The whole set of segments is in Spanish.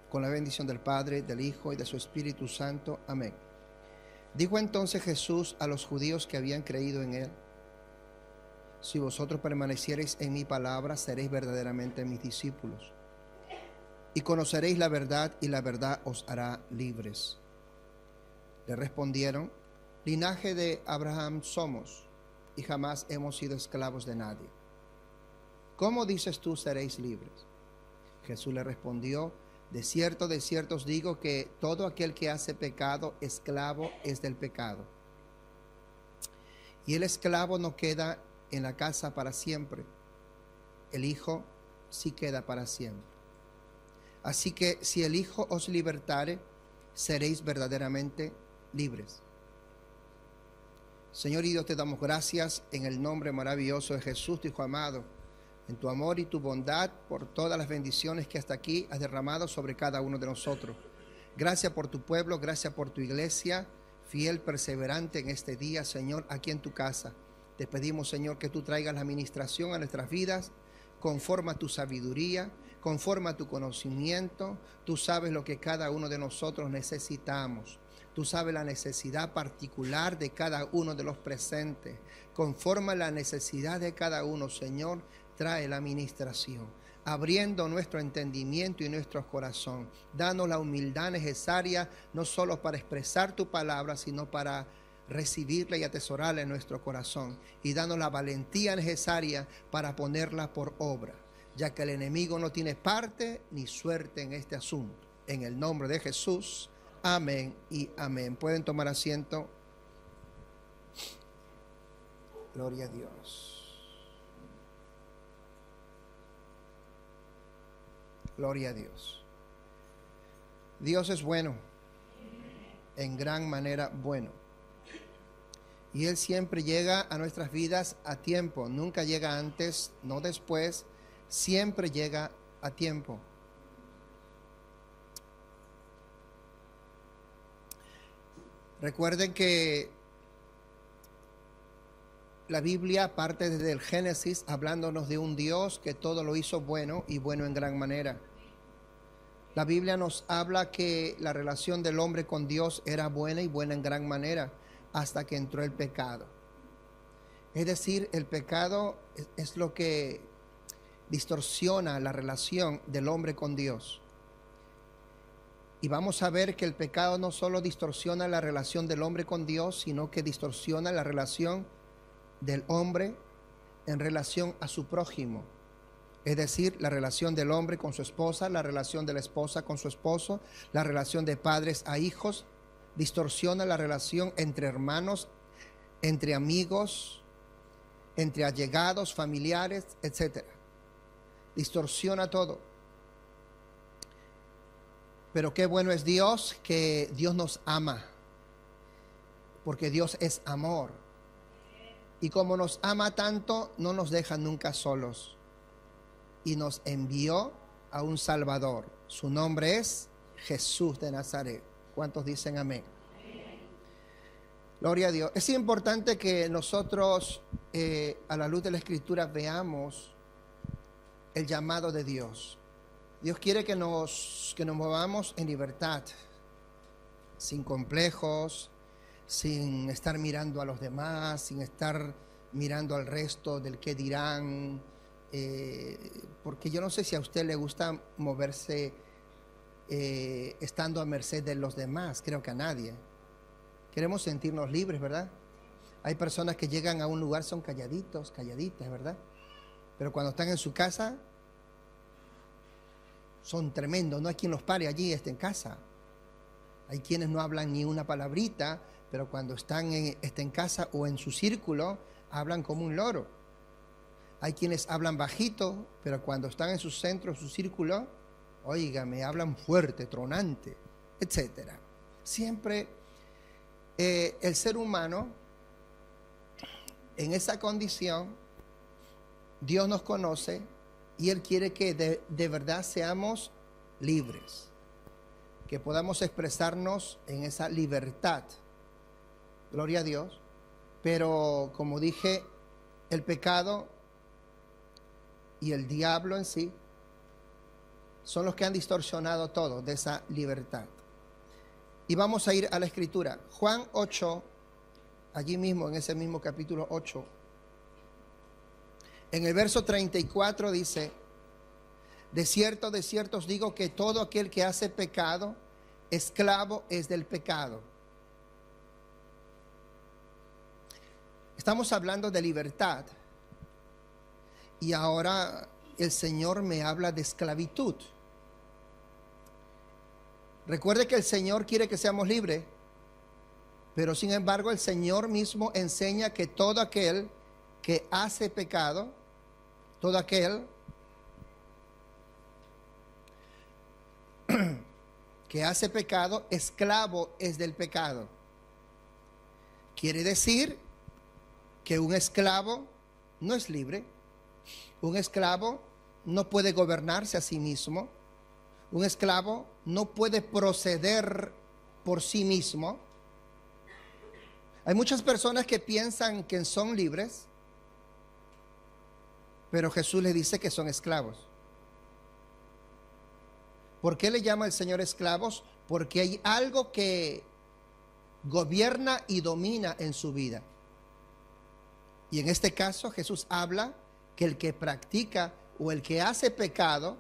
con la bendición del Padre, del Hijo y de su Espíritu Santo. Amén. Dijo entonces Jesús a los judíos que habían creído en él: si vosotros permaneciereis en mi palabra, seréis verdaderamente mis discípulos, y conoceréis la verdad, y la verdad os hará libres. Le respondieron: linaje de Abraham somos, y jamás hemos sido esclavos de nadie. ¿Cómo dices tú seréis libres? Jesús le respondió: de cierto os digo que todo aquel que hace pecado, esclavo es del pecado. Y el esclavo no queda en la casa para siempre, el Hijo sí queda para siempre. Así que si el Hijo os libertare, seréis verdaderamente libres. Señor y Dios, te damos gracias en el nombre maravilloso de Jesús, tu Hijo amado, en tu amor y tu bondad, por todas las bendiciones que hasta aquí has derramado sobre cada uno de nosotros. Gracias por tu pueblo, gracias por tu iglesia, fiel, perseverante en este día, Señor, aquí en tu casa. Te pedimos, Señor, que tú traigas la administración a nuestras vidas conforme a tu sabiduría, conforme a tu conocimiento. Tú sabes lo que cada uno de nosotros necesitamos. Tú sabes la necesidad particular de cada uno de los presentes. Conforme a la necesidad de cada uno, Señor, trae la administración, abriendo nuestro entendimiento y nuestro corazón. Danos la humildad necesaria, no solo para expresar tu palabra, sino para recibirla y atesorarla en nuestro corazón, y danos la valentía necesaria para ponerla por obra, ya que el enemigo no tiene parte ni suerte en este asunto. En el nombre de Jesús, amén y amén. Pueden tomar asiento. Gloria a Dios. Gloria a Dios. Dios es bueno, en gran manera bueno. Y Él siempre llega a nuestras vidas a tiempo. Nunca llega antes, no después. Siempre llega a tiempo. Recuerden que la Biblia parte desde el Génesis hablándonos de un Dios que todo lo hizo bueno y bueno en gran manera. La Biblia nos habla que la relación del hombre con Dios era buena y buena en gran manera, hasta que entró el pecado. Es decir, el pecado es lo que distorsiona la relación del hombre con Dios. Y vamos a ver que el pecado no solo distorsiona la relación del hombre con Dios, sino que distorsiona la relación del hombre en relación a su prójimo. Es decir, la relación del hombre con su esposa, la relación de la esposa con su esposo, la relación de padres a hijos. Distorsiona la relación entre hermanos, entre amigos, entre allegados, familiares, etc. Distorsiona todo. Pero qué bueno es Dios, que Dios nos ama, porque Dios es amor. Y como nos ama tanto, no nos deja nunca solos. Y nos envió a un Salvador. Su nombre es Jesús de Nazaret. ¿Cuántos dicen amén? Gloria a Dios. Es importante que nosotros, a la luz de la Escritura, veamos el llamado de Dios. Dios quiere que nos movamos en libertad, sin complejos, sin estar mirando a los demás, sin estar mirando al resto del qué dirán. Porque yo no sé si a usted le gusta moverse estando a merced de los demás. Creo que a nadie. Queremos sentirnos libres, ¿verdad? Hay personas que llegan a un lugar, son calladitos, calladitas, ¿verdad? Pero cuando están en su casa, son tremendos. No hay quien los pare allí, en casa. Hay quienes no hablan ni una palabrita, pero cuando están en casa o en su círculo, hablan como un loro. Hay quienes hablan bajito, pero cuando están en su centro, su círculo, óigame, hablan fuerte, tronante, etc. Siempre el ser humano, en esa condición, Dios nos conoce y Él quiere que de verdad seamos libres, que podamos expresarnos en esa libertad. Gloria a Dios. Pero como dije, el pecado y el diablo en sí son los que han distorsionado todo de esa libertad. Y vamos a ir a la escritura. Juan 8, allí mismo, en ese mismo capítulo 8, en el verso 34 dice: de cierto os digo que todo aquel que hace pecado, esclavo es del pecado. Estamos hablando de libertad. Y ahora el Señor me habla de esclavitud. Recuerde que el Señor quiere que seamos libres, pero sin embargo el Señor mismo enseña que todo aquel que hace pecado, todo aquel que hace pecado, esclavo es del pecado. Quiere decir que un esclavo no es libre. Un esclavo no puede gobernarse a sí mismo. Un esclavo no puede proceder por sí mismo. Hay muchas personas que piensan que son libres, pero Jesús les dice que son esclavos. ¿Por qué le llama el Señor esclavos? Porque hay algo que gobierna y domina en su vida. Y en este caso Jesús habla que el que practica o el que hace pecado,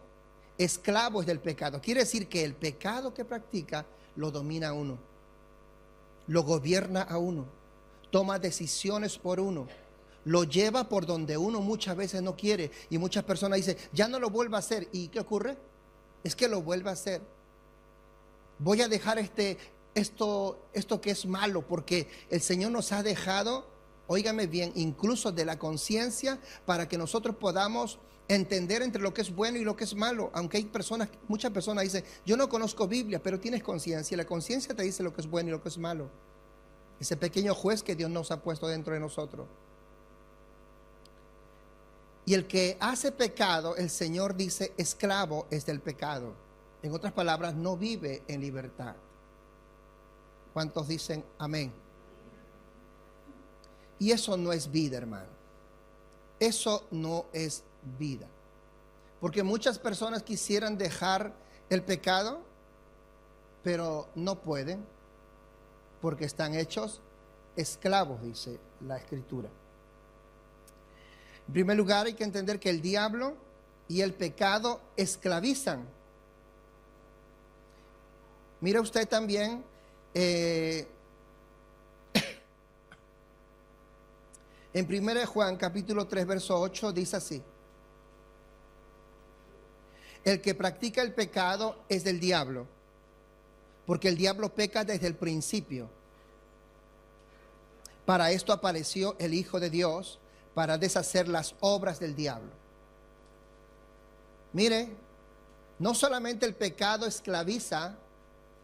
esclavo es del pecado. Quiere decir que el pecado que practica lo domina a uno, lo gobierna a uno, toma decisiones por uno, lo lleva por donde uno muchas veces no quiere. Y muchas personas dicen, ya no lo vuelva a hacer. ¿Y qué ocurre? Es que lo vuelve a hacer. Voy a dejar esto que es malo, porque el Señor nos ha dejado, óigame bien, incluso de la conciencia, para que nosotros podamos entender entre lo que es bueno y lo que es malo. Aunque hay personas, muchas personas dicen, yo no conozco Biblia, pero tienes conciencia, y la conciencia te dice lo que es bueno y lo que es malo. Ese pequeño juez que Dios nos ha puesto dentro de nosotros. Y el que hace pecado, el Señor dice, esclavo es del pecado. En otras palabras, no vive en libertad. ¿Cuántos dicen amén? Y eso no es vida, hermano. Eso no es vida. Porque muchas personas quisieran dejar el pecado, pero no pueden, porque están hechos esclavos, dice la Escritura. En primer lugar, hay que entender que el diablo y el pecado esclavizan. Mira usted también en 1 Juan capítulo 3 verso 8 dice así: el que practica el pecado es del diablo, porque el diablo peca desde el principio. Para esto apareció el Hijo de Dios, para deshacer las obras del diablo. Mire, no solamente el pecado esclaviza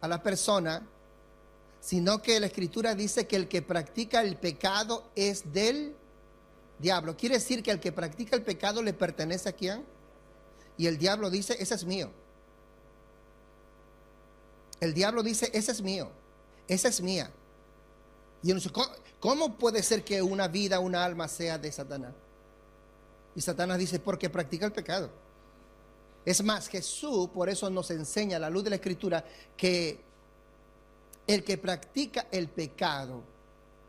a la persona, sino que la Escritura dice que el que practica el pecado es del diablo. Quiere decir que el que practica el pecado le pertenece a ¿quién? Y el diablo dice, ese es mío. El diablo dice, ese es mío, esa es mía. Y uno dice, ¿cómo puede ser que una vida, una alma sea de Satanás? Y Satanás dice, porque practica el pecado. Es más, Jesús por eso nos enseña a la luz de la Escritura que el que practica el pecado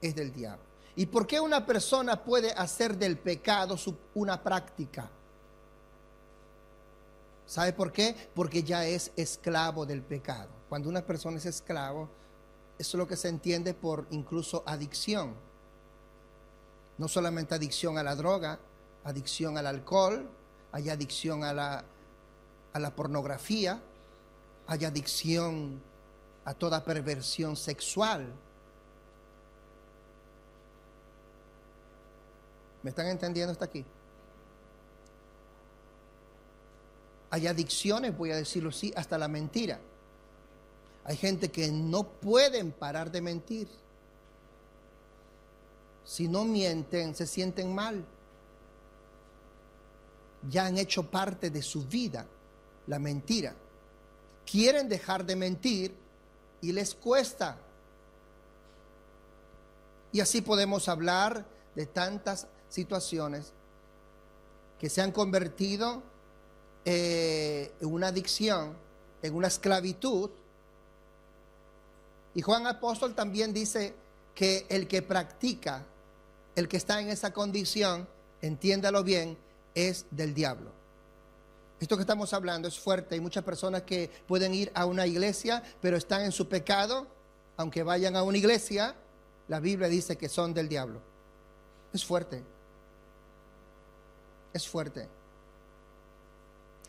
es del diablo. ¿Y por qué una persona puede hacer del pecado una práctica? ¿Sabe por qué? Porque ya es esclavo del pecado. Cuando una persona es esclavo, eso es lo que se entiende por incluso adicción. No solamente adicción a la droga, adicción al alcohol, hay adicción a la pornografía, hay adicción a toda perversión sexual. ¿Me están entendiendo hasta aquí? Hay adicciones, voy a decirlo así, hasta la mentira. Hay gente que no pueden parar de mentir. Si no mienten, se sienten mal. Ya han hecho parte de su vida la mentira. Quieren dejar de mentir y les cuesta. Y así podemos hablar de tantas situaciones que se han convertido en una adicción, en una esclavitud. Y Juan Apóstol también dice que el que practica, el que está en esa condición, entiéndalo bien, es del diablo. Esto que estamos hablando es fuerte. Hay muchas personas que pueden ir a una iglesia, pero están en su pecado. Aunque vayan a una iglesia, la Biblia dice que son del diablo. Es fuerte. Es fuerte.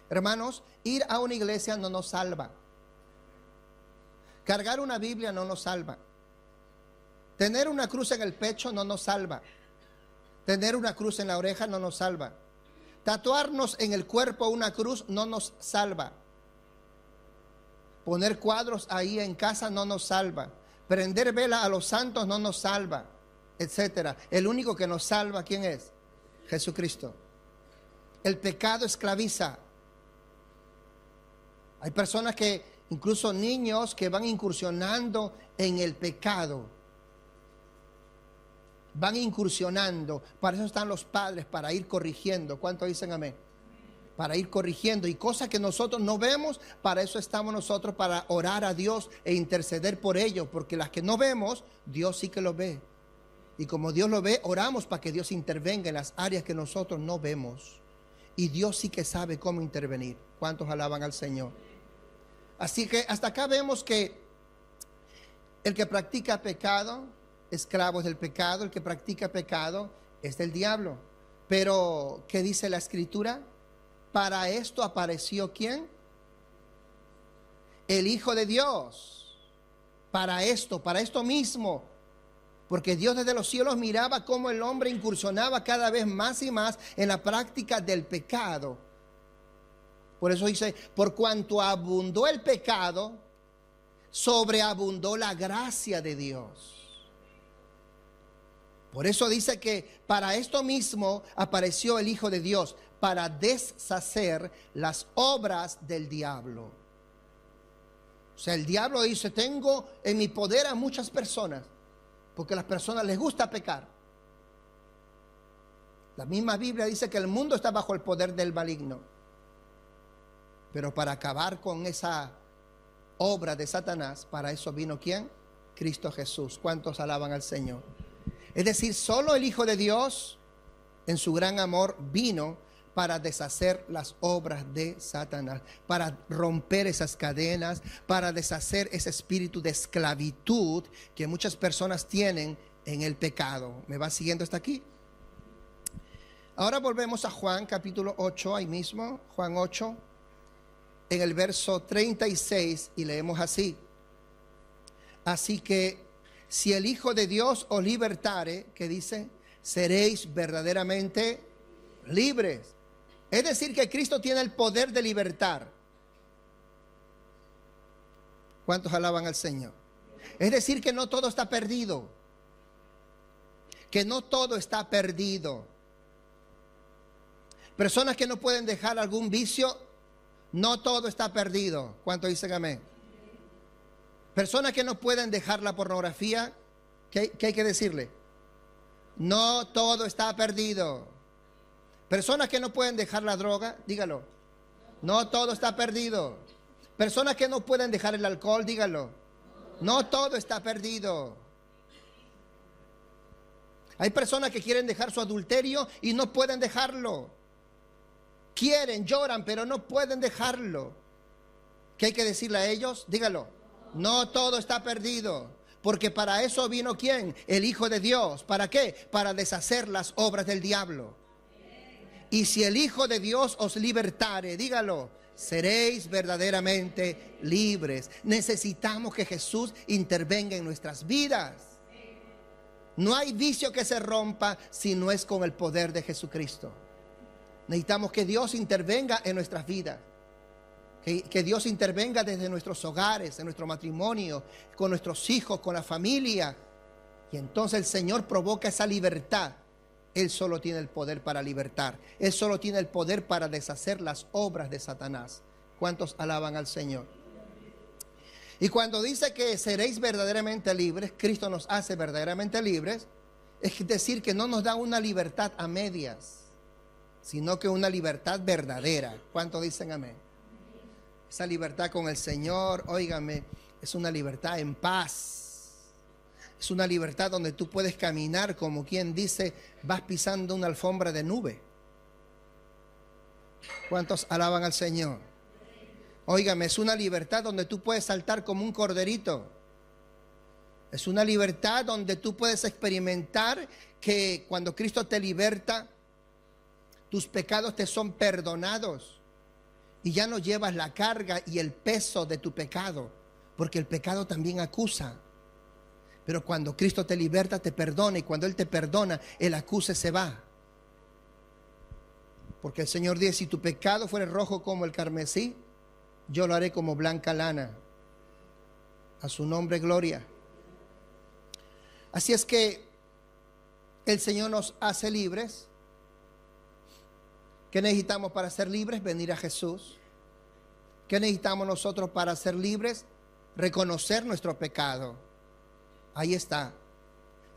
Hermanos, ir a una iglesia no nos salva. Cargar una Biblia no nos salva. Tener una cruz en el pecho no nos salva. Tener una cruz en la oreja no nos salva. Tatuarnos en el cuerpo una cruz no nos salva. Poner cuadros ahí en casa no nos salva. Prender vela a los santos no nos salva, etcétera. El único que nos salva, ¿quién es? Jesucristo. El pecado esclaviza. Hay personas que, incluso niños, que van incursionando en el pecado. Van incursionando. Para eso están los padres, para ir corrigiendo. ¿Cuántos dicen amén? Para ir corrigiendo. Y cosas que nosotros no vemos, para eso estamos nosotros, para orar a Dios e interceder por ellos. Porque las que no vemos, Dios sí que lo ve. Y como Dios lo ve, oramos para que Dios intervenga en las áreas que nosotros no vemos. Y Dios sí que sabe cómo intervenir. ¿Cuántos alaban al Señor? Así que hasta acá vemos que el que practica pecado, esclavo es del pecado. El que practica pecado es del diablo. Pero, ¿qué dice la Escritura? Para esto apareció ¿quién? El Hijo de Dios. Para esto mismo. Porque Dios desde los cielos miraba cómo el hombre incursionaba cada vez más y más en la práctica del pecado. Por eso dice, por cuanto abundó el pecado, sobreabundó la gracia de Dios. Por eso dice que para esto mismo apareció el Hijo de Dios, para deshacer las obras del diablo. O sea, el diablo dice, tengo en mi poder a muchas personas, porque a las personas les gusta pecar. La misma Biblia dice que el mundo está bajo el poder del maligno. Pero para acabar con esa obra de Satanás, para eso vino ¿quién? Cristo Jesús. ¿Cuántos alaban al Señor? Es decir, solo el Hijo de Dios, en su gran amor, vino para deshacer las obras de Satanás, para romper esas cadenas, para deshacer ese espíritu de esclavitud que muchas personas tienen en el pecado. ¿Me va siguiendo hasta aquí? Ahora volvemos a Juan capítulo 8, ahí mismo, Juan 8, en el verso 36, y leemos así. Así que si el Hijo de Dios os libertare, que dice, seréis verdaderamente libres. Es decir, que Cristo tiene el poder de libertar. ¿Cuántos alaban al Señor? Es decir, que no todo está perdido. Que no todo está perdido. Personas que no pueden dejar algún vicio, no todo está perdido. ¿Cuántos dicen amén? Personas que no pueden dejar la pornografía, ¿qué hay que decirle? No todo está perdido. Personas que no pueden dejar la droga, dígalo. No todo está perdido. Personas que no pueden dejar el alcohol, dígalo. No todo está perdido. Hay personas que quieren dejar su adulterio y no pueden dejarlo. Quieren, lloran, pero no pueden dejarlo. ¿Qué hay que decirle a ellos? Dígalo. No todo está perdido, porque para eso vino ¿quién? El Hijo de Dios. ¿Para qué? Para deshacer las obras del diablo. Y si el Hijo de Dios os libertare, dígalo, seréis verdaderamente libres. Necesitamos que Jesús intervenga en nuestras vidas. No hay vicio que se rompa si no es con el poder de Jesucristo. Necesitamos que Dios intervenga en nuestras vidas. Que Dios intervenga desde nuestros hogares, en nuestro matrimonio, con nuestros hijos, con la familia. Y entonces el Señor provoca esa libertad. Él solo tiene el poder para libertar. Él solo tiene el poder para deshacer las obras de Satanás. ¿Cuántos alaban al Señor? Y cuando dice que seréis verdaderamente libres, Cristo nos hace verdaderamente libres, es decir, que no nos da una libertad a medias, sino que una libertad verdadera. ¿Cuántos dicen amén? Esa libertad con el Señor, óigame, es una libertad en paz. Es una libertad donde tú puedes caminar como quien dice, vas pisando una alfombra de nube. ¿Cuántos alaban al Señor? Óigame, es una libertad donde tú puedes saltar como un corderito. Es una libertad donde tú puedes experimentar que cuando Cristo te liberta, tus pecados te son perdonados y ya no llevas la carga y el peso de tu pecado, porque el pecado también acusa. Pero cuando Cristo te liberta, te perdona, y cuando Él te perdona, el acuse se va. Porque el Señor dice, si tu pecado fuera rojo como el carmesí, yo lo haré como blanca lana. A su nombre, gloria. Así es que el Señor nos hace libres. ¿Qué necesitamos para ser libres? Venir a Jesús. ¿Qué necesitamos nosotros para ser libres? Reconocer nuestro pecado. Ahí está.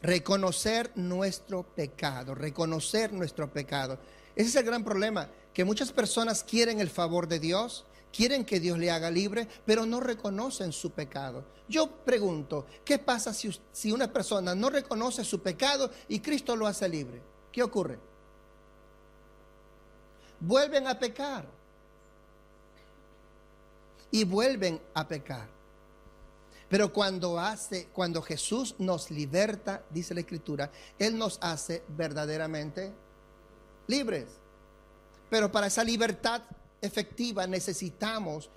Reconocer nuestro pecado. Reconocer nuestro pecado. Ese es el gran problema, que muchas personas quieren el favor de Dios, quieren que Dios le haga libre, pero no reconocen su pecado. Yo pregunto, ¿qué pasa si una persona no reconoce su pecado y Cristo lo hace libre? ¿Qué ocurre? Vuelven a pecar. Y vuelven a pecar. Pero cuando Jesús nos liberta, dice la Escritura, Él nos hace verdaderamente libres. Pero para esa libertad efectiva necesitamos,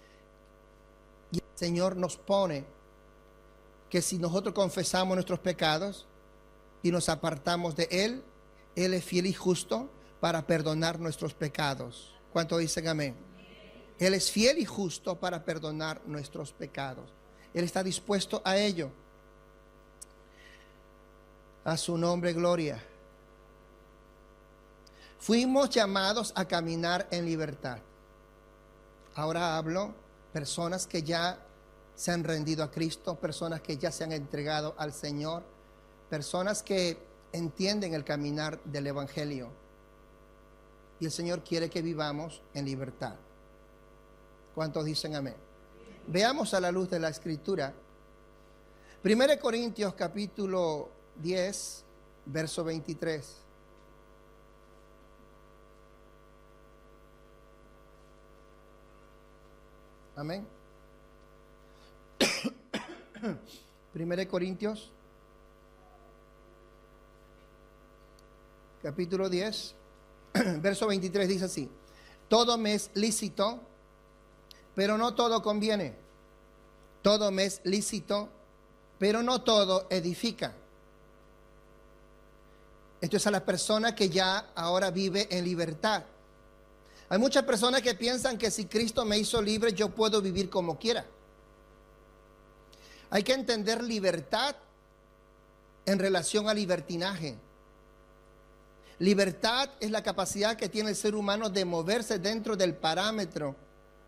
y el Señor nos pone, que si nosotros confesamos nuestros pecados y nos apartamos de Él, Él es fiel y justo para perdonar nuestros pecados. ¿Cuántos dicen amén? Él es fiel y justo para perdonar nuestros pecados. Él está dispuesto a ello. A su nombre, gloria. Fuimos llamados a caminar en libertad. Ahora hablo personas que ya se han rendido a Cristo, personas que ya se han entregado al Señor, personas que entienden el caminar del Evangelio. Y el Señor quiere que vivamos en libertad. ¿Cuántos dicen amén? Veamos a la luz de la Escritura. 1 Corintios capítulo 10, verso 23. Amén. 1 Corintios capítulo 10, verso 23 dice así: todo me es lícito, pero no todo conviene. Todo me es lícito, pero no todo edifica. Esto es a la persona que ya ahora vive en libertad. Hay muchas personas que piensan que si Cristo me hizo libre, yo puedo vivir como quiera. Hay que entender libertad en relación a libertinaje. Libertad es la capacidad que tiene el ser humano de moverse dentro del parámetro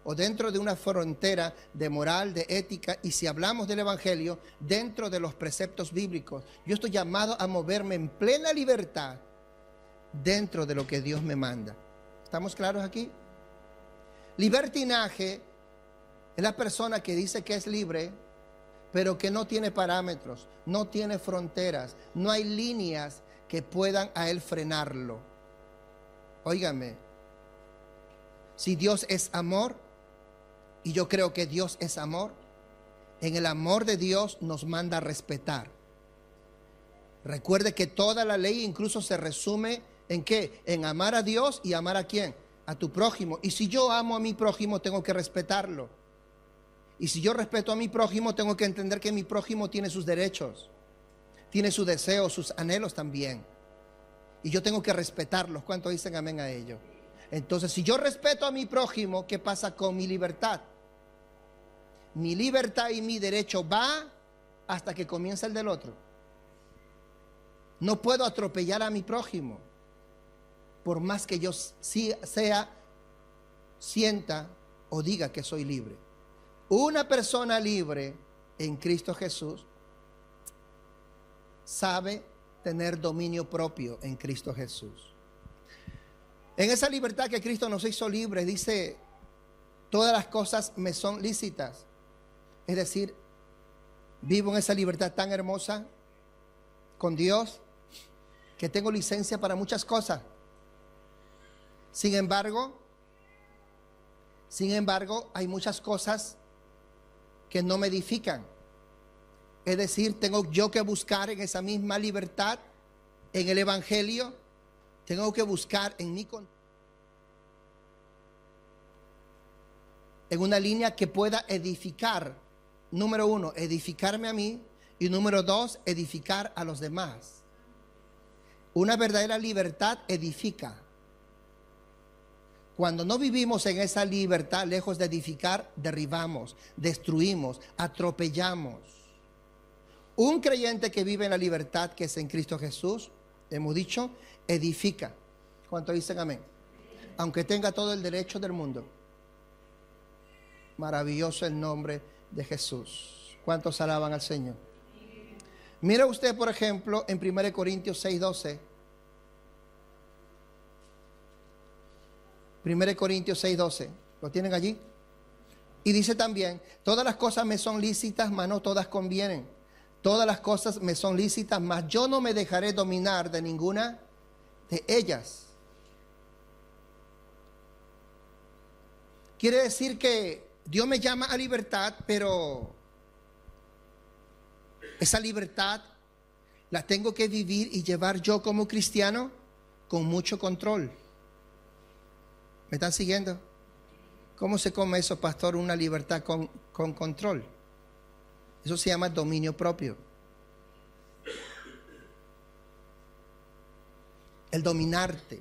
o dentro de una frontera de moral, de ética, y si hablamos del Evangelio, dentro de los preceptos bíblicos. Yo estoy llamado a moverme en plena libertad dentro de lo que Dios me manda. ¿Estamos claros aquí? Libertinaje es la persona que dice que es libre, pero que no tiene parámetros, no tiene fronteras, no hay líneas que puedan a él frenarlo. Óigame, si Dios es amor, y yo creo que Dios es amor, en el amor de Dios nos manda a respetar. Recuerde que toda la ley incluso se resume ¿en qué? En amar a Dios y amar a ¿quién? A tu prójimo. Y si yo amo a mi prójimo, tengo que respetarlo. Y si yo respeto a mi prójimo, tengo que entender que mi prójimo tiene sus derechos, tiene sus deseos, sus anhelos también. Y yo tengo que respetarlos. ¿Cuántos dicen amén a ello? Entonces, si yo respeto a mi prójimo, ¿qué pasa con mi libertad? Mi libertad y mi derecho va hasta que comienza el del otro. No puedo atropellar a mi prójimo, por más que yo sienta o diga que soy libre. Una persona libre en Cristo Jesús sabe tener dominio propio en Cristo Jesús. En esa libertad que Cristo nos hizo libres, dice, todas las cosas me son lícitas. Es decir, vivo en esa libertad tan hermosa con Dios que tengo licencia para muchas cosas. Sin embargo, hay muchas cosas que no me edifican. Es decir, tengo yo que buscar en esa misma libertad, en el Evangelio, tengo que buscar en una línea que pueda edificar. Número 1, edificarme a mí. Y número 2, edificar a los demás. Una verdadera libertad edifica. Cuando no vivimos en esa libertad, lejos de edificar, derribamos, destruimos, atropellamos. Un creyente que vive en la libertad que es en Cristo Jesús, hemos dicho, edifica. ¿Cuánto dicen amén? Aunque tenga todo el derecho del mundo. Maravilloso el nombre de Jesús. ¿Cuántos alaban al Señor? Mira usted, por ejemplo, en 1 Corintios 6:12. 1 Corintios 6:12. ¿Lo tienen allí? Y dice también, todas las cosas me son lícitas, mas no todas convienen. Todas las cosas me son lícitas, mas yo no me dejaré dominar de ninguna de ellas. Quiere decir que Dios me llama a libertad, pero esa libertad la tengo que vivir y llevar yo como cristiano con mucho control. ¿Me están siguiendo? ¿Cómo se come eso, pastor? Una libertad con control. Eso se llama dominio propio. El dominarte.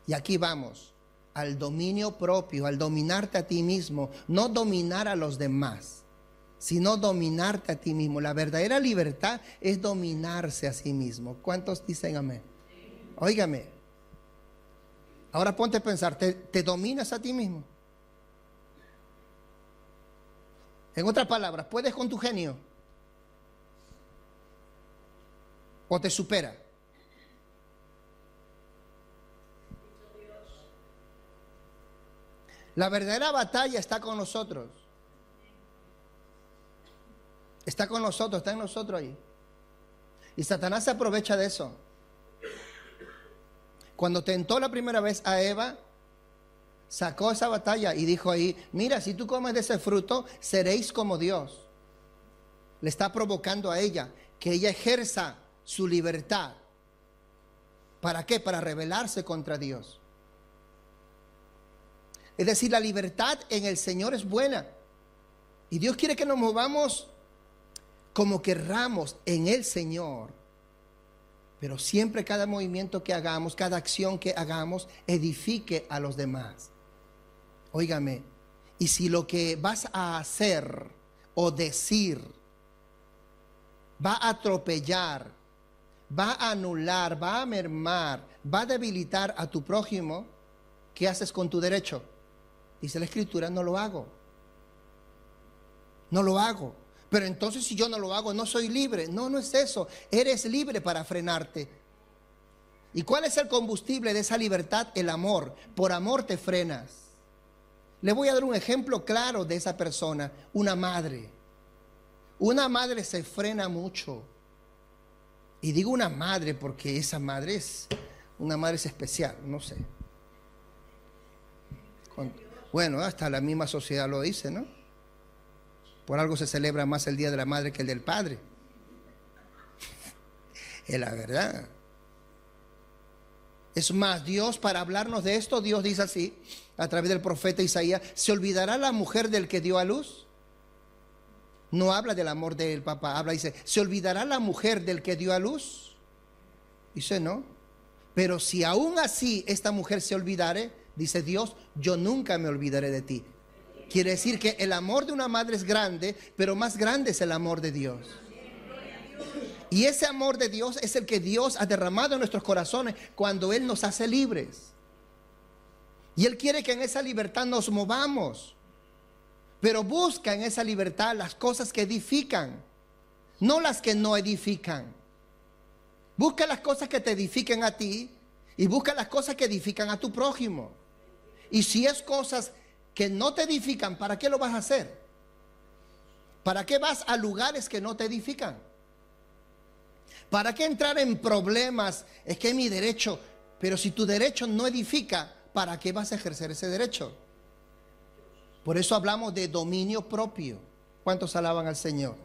Y aquí vamos, al dominio propio, al dominarte a ti mismo. No dominar a los demás, sino dominarte a ti mismo. La verdadera libertad es dominarse a sí mismo. ¿Cuántos dicen amén? Óigame. Ahora ponte a pensar, ¿te dominas a ti mismo? En otras palabras, ¿puedes con tu genio? ¿O te supera? La verdadera batalla está con nosotros. Está con nosotros, está en nosotros ahí. Y Satanás se aprovecha de eso. Cuando tentó la primera vez a Eva, sacó esa batalla y dijo ahí, mira, si tú comes de ese fruto, seréis como Dios. Le está provocando a ella que ella ejerza su libertad. ¿Para qué? Para rebelarse contra Dios. Es decir, la libertad en el Señor es buena. Y Dios quiere que nos movamos como querramos en el Señor. Pero siempre cada movimiento que hagamos, cada acción que hagamos, edifique a los demás. Óigame, y si lo que vas a hacer o decir va a atropellar, va a anular, va a mermar, va a debilitar a tu prójimo, ¿qué haces con tu derecho? Dice la Escritura, no lo hago. No lo hago. Pero entonces si yo no lo hago, no soy libre. No, no es eso. Eres libre para frenarte. ¿Y cuál es el combustible de esa libertad? El amor. Por amor te frenas. Le voy a dar un ejemplo claro de esa persona. Una madre. Una madre se frena mucho. Y digo una madre porque esa madre es una madre especial, no sé. Bueno, hasta la misma sociedad lo dice, ¿no? Por algo se celebra más el Día de la Madre que el del Padre. Es la verdad. Es más, Dios, para hablarnos de esto, Dios dice así, a través del profeta Isaías, ¿se olvidará la mujer del que dio a luz? No habla del amor del papá, habla, dice, ¿se olvidará la mujer del que dio a luz? Dice, no. Pero si aún así esta mujer se olvidare, dice Dios, yo nunca me olvidaré de ti. Quiere decir que el amor de una madre es grande, pero más grande es el amor de Dios. Y ese amor de Dios es el que Dios ha derramado en nuestros corazones cuando Él nos hace libres. Y Él quiere que en esa libertad nos movamos. Pero busca en esa libertad las cosas que edifican, no las que no edifican. Busca las cosas que te edifiquen a ti Y busca las cosas que edifican a tu prójimo. Y si es cosas que no te edifican, ¿para qué lo vas a hacer? ¿Para qué vas a lugares que no te edifican? ¿Para qué entrar en problemas? Es que es mi derecho. Pero si tu derecho no edifica, ¿para qué vas a ejercer ese derecho? Por eso hablamos de dominio propio. ¿Cuántos alaban al Señor?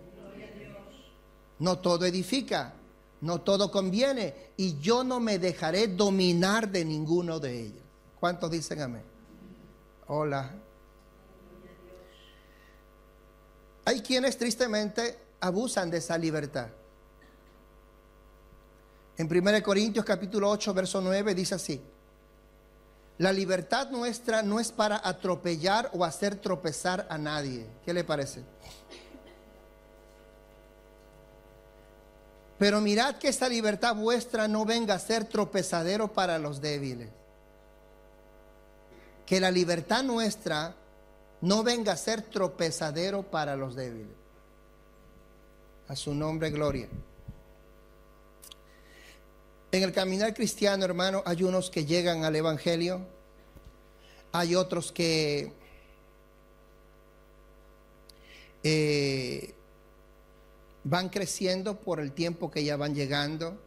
No todo edifica, no todo conviene, y yo no me dejaré dominar de ninguno de ellos. ¿Cuántos dicen amén? Hola. Hay quienes tristemente abusan de esa libertad. En 1 Corintios capítulo 8, verso 9 dice así: la libertad nuestra no es para atropellar o hacer tropezar a nadie. ¿Qué le parece? Pero mirad que esta libertad vuestra no venga a ser tropezadero para los débiles. Que la libertad nuestra no venga a ser tropezadero para los débiles. A su nombre, gloria. En el caminar cristiano, hermano, hay unos que llegan al Evangelio, hay otros que van creciendo por el tiempo que ya van llegando,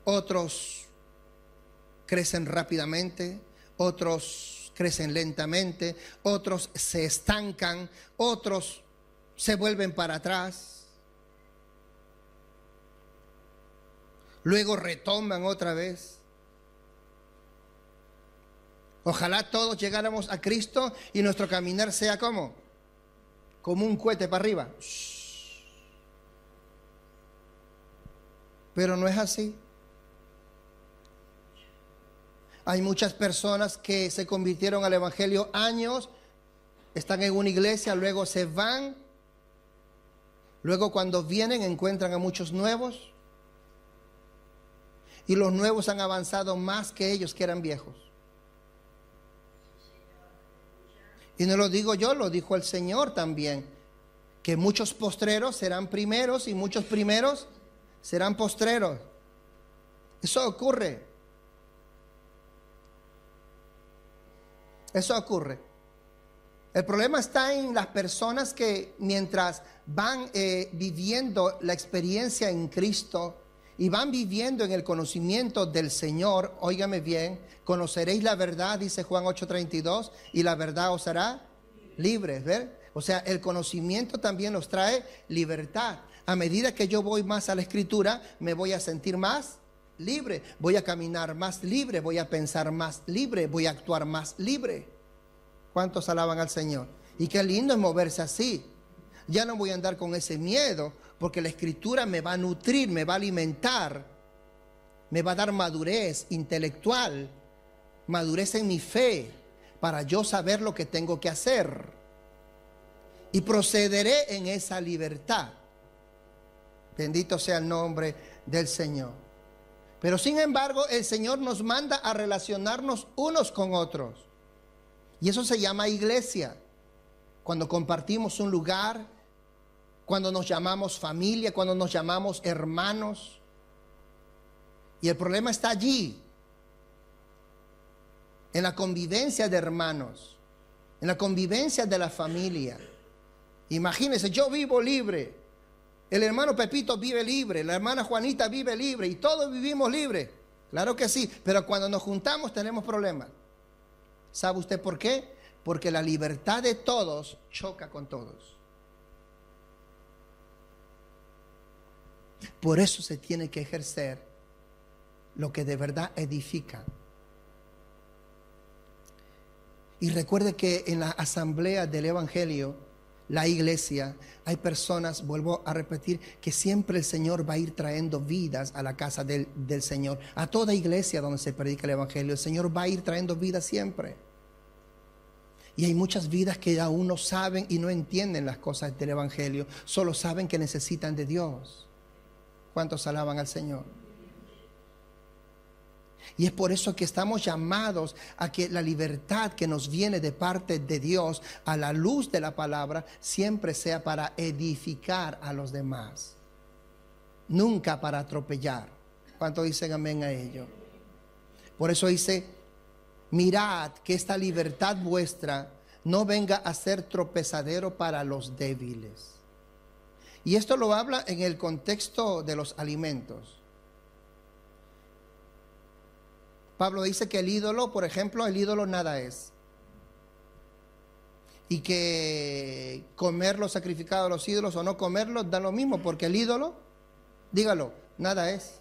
otros crecen rápidamente, otros crecen lentamente, otros se estancan, otros se vuelven para atrás, luego retoman otra vez. Ojalá todos llegáramos a Cristo y nuestro caminar sea como un cohete para arriba. Pero no es así. Hay muchas personas que se convirtieron al Evangelio años, están en una iglesia, luego se van, luego cuando vienen encuentran a muchos nuevos, y los nuevos han avanzado más que ellos que eran viejos. Y no lo digo yo, lo dijo el Señor también, que muchos postreros serán primeros y muchos primeros serán postreros. Eso ocurre. Eso ocurre. El problema está en las personas que mientras van viviendo la experiencia en Cristo y van viviendo en el conocimiento del Señor, óigame bien, conoceréis la verdad, dice Juan 8:32, y la verdad os hará libres, ¿ver? O sea, el conocimiento también nos trae libertad. A medida que yo voy más a la Escritura, me voy a sentir más libre, voy a caminar más libre, voy a pensar más libre, voy a actuar más libre. ¿Cuántos alaban al Señor? Y qué lindo es moverse así. Ya no voy a andar con ese miedo, porque la Escritura me va a nutrir, me va a alimentar, me va a dar madurez intelectual, madurez en mi fe, para yo saber lo que tengo que hacer. Y procederé en esa libertad. Bendito sea el nombre del Señor. Pero sin embargo, el Señor nos manda a relacionarnos unos con otros. Y eso se llama iglesia. Cuando compartimos un lugar, cuando nos llamamos familia, cuando nos llamamos hermanos. Y el problema está allí, en la convivencia de hermanos, en la convivencia de la familia. Imagínense, yo vivo libre, el hermano Pepito vive libre, la hermana Juanita vive libre y todos vivimos libres. Claro que sí, pero cuando nos juntamos tenemos problemas. ¿Sabe usted por qué? Porque la libertad de todos choca con todos. Por eso se tiene que ejercer lo que de verdad edifica. Y recuerde que en la asamblea del Evangelio, la iglesia, hay personas, vuelvo a repetir, que siempre el Señor va a ir trayendo vidas a la casa del Señor. A toda iglesia donde se predica el Evangelio, el Señor va a ir trayendo vidas siempre. Y hay muchas vidas que aún no saben y no entienden las cosas del Evangelio, solo saben que necesitan de Dios. ¿Cuántos alaban al Señor? Y es por eso que estamos llamados a que la libertad que nos viene de parte de Dios a la luz de la palabra siempre sea para edificar a los demás, nunca para atropellar. ¿Cuántos dicen amén a ello? Por eso dice, mirad que esta libertad vuestra no venga a ser tropezadero para los débiles. Y esto lo habla en el contexto de los alimentos. Pablo dice que el ídolo, por ejemplo, el ídolo nada es. Y que comer lo sacrificado a los ídolos o no comerlo da lo mismo, porque el ídolo, dígalo, nada es.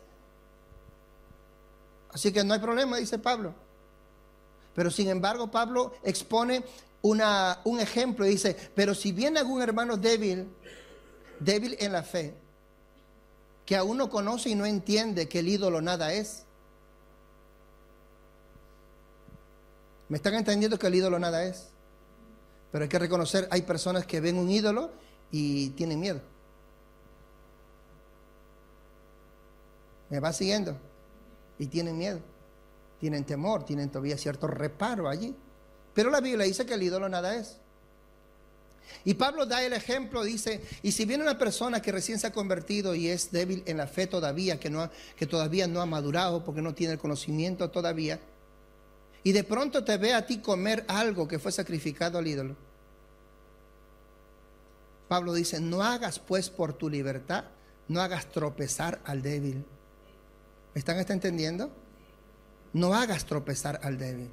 Así que no hay problema, dice Pablo. Pero sin embargo, Pablo expone un ejemplo y dice, pero si viene algún hermano débil en la fe, que aún no conoce y no entiende que el ídolo nada es. ¿Me están entendiendo que el ídolo nada es? Pero hay que reconocer, hay personas que ven un ídolo y tienen miedo. ¿Me va siguiendo? Y tienen miedo, tienen temor, tienen todavía cierto reparo allí. Pero la Biblia dice que el ídolo nada es. Y Pablo da el ejemplo, dice, y si viene una persona que recién se ha convertido y es débil en la fe todavía, que todavía no ha madurado porque no tiene el conocimiento todavía, y de pronto te ve a ti comer algo que fue sacrificado al ídolo, Pablo dice, no hagas pues por tu libertad, no hagas tropezar al débil. ¿Me están entendiendo? No hagas tropezar al débil.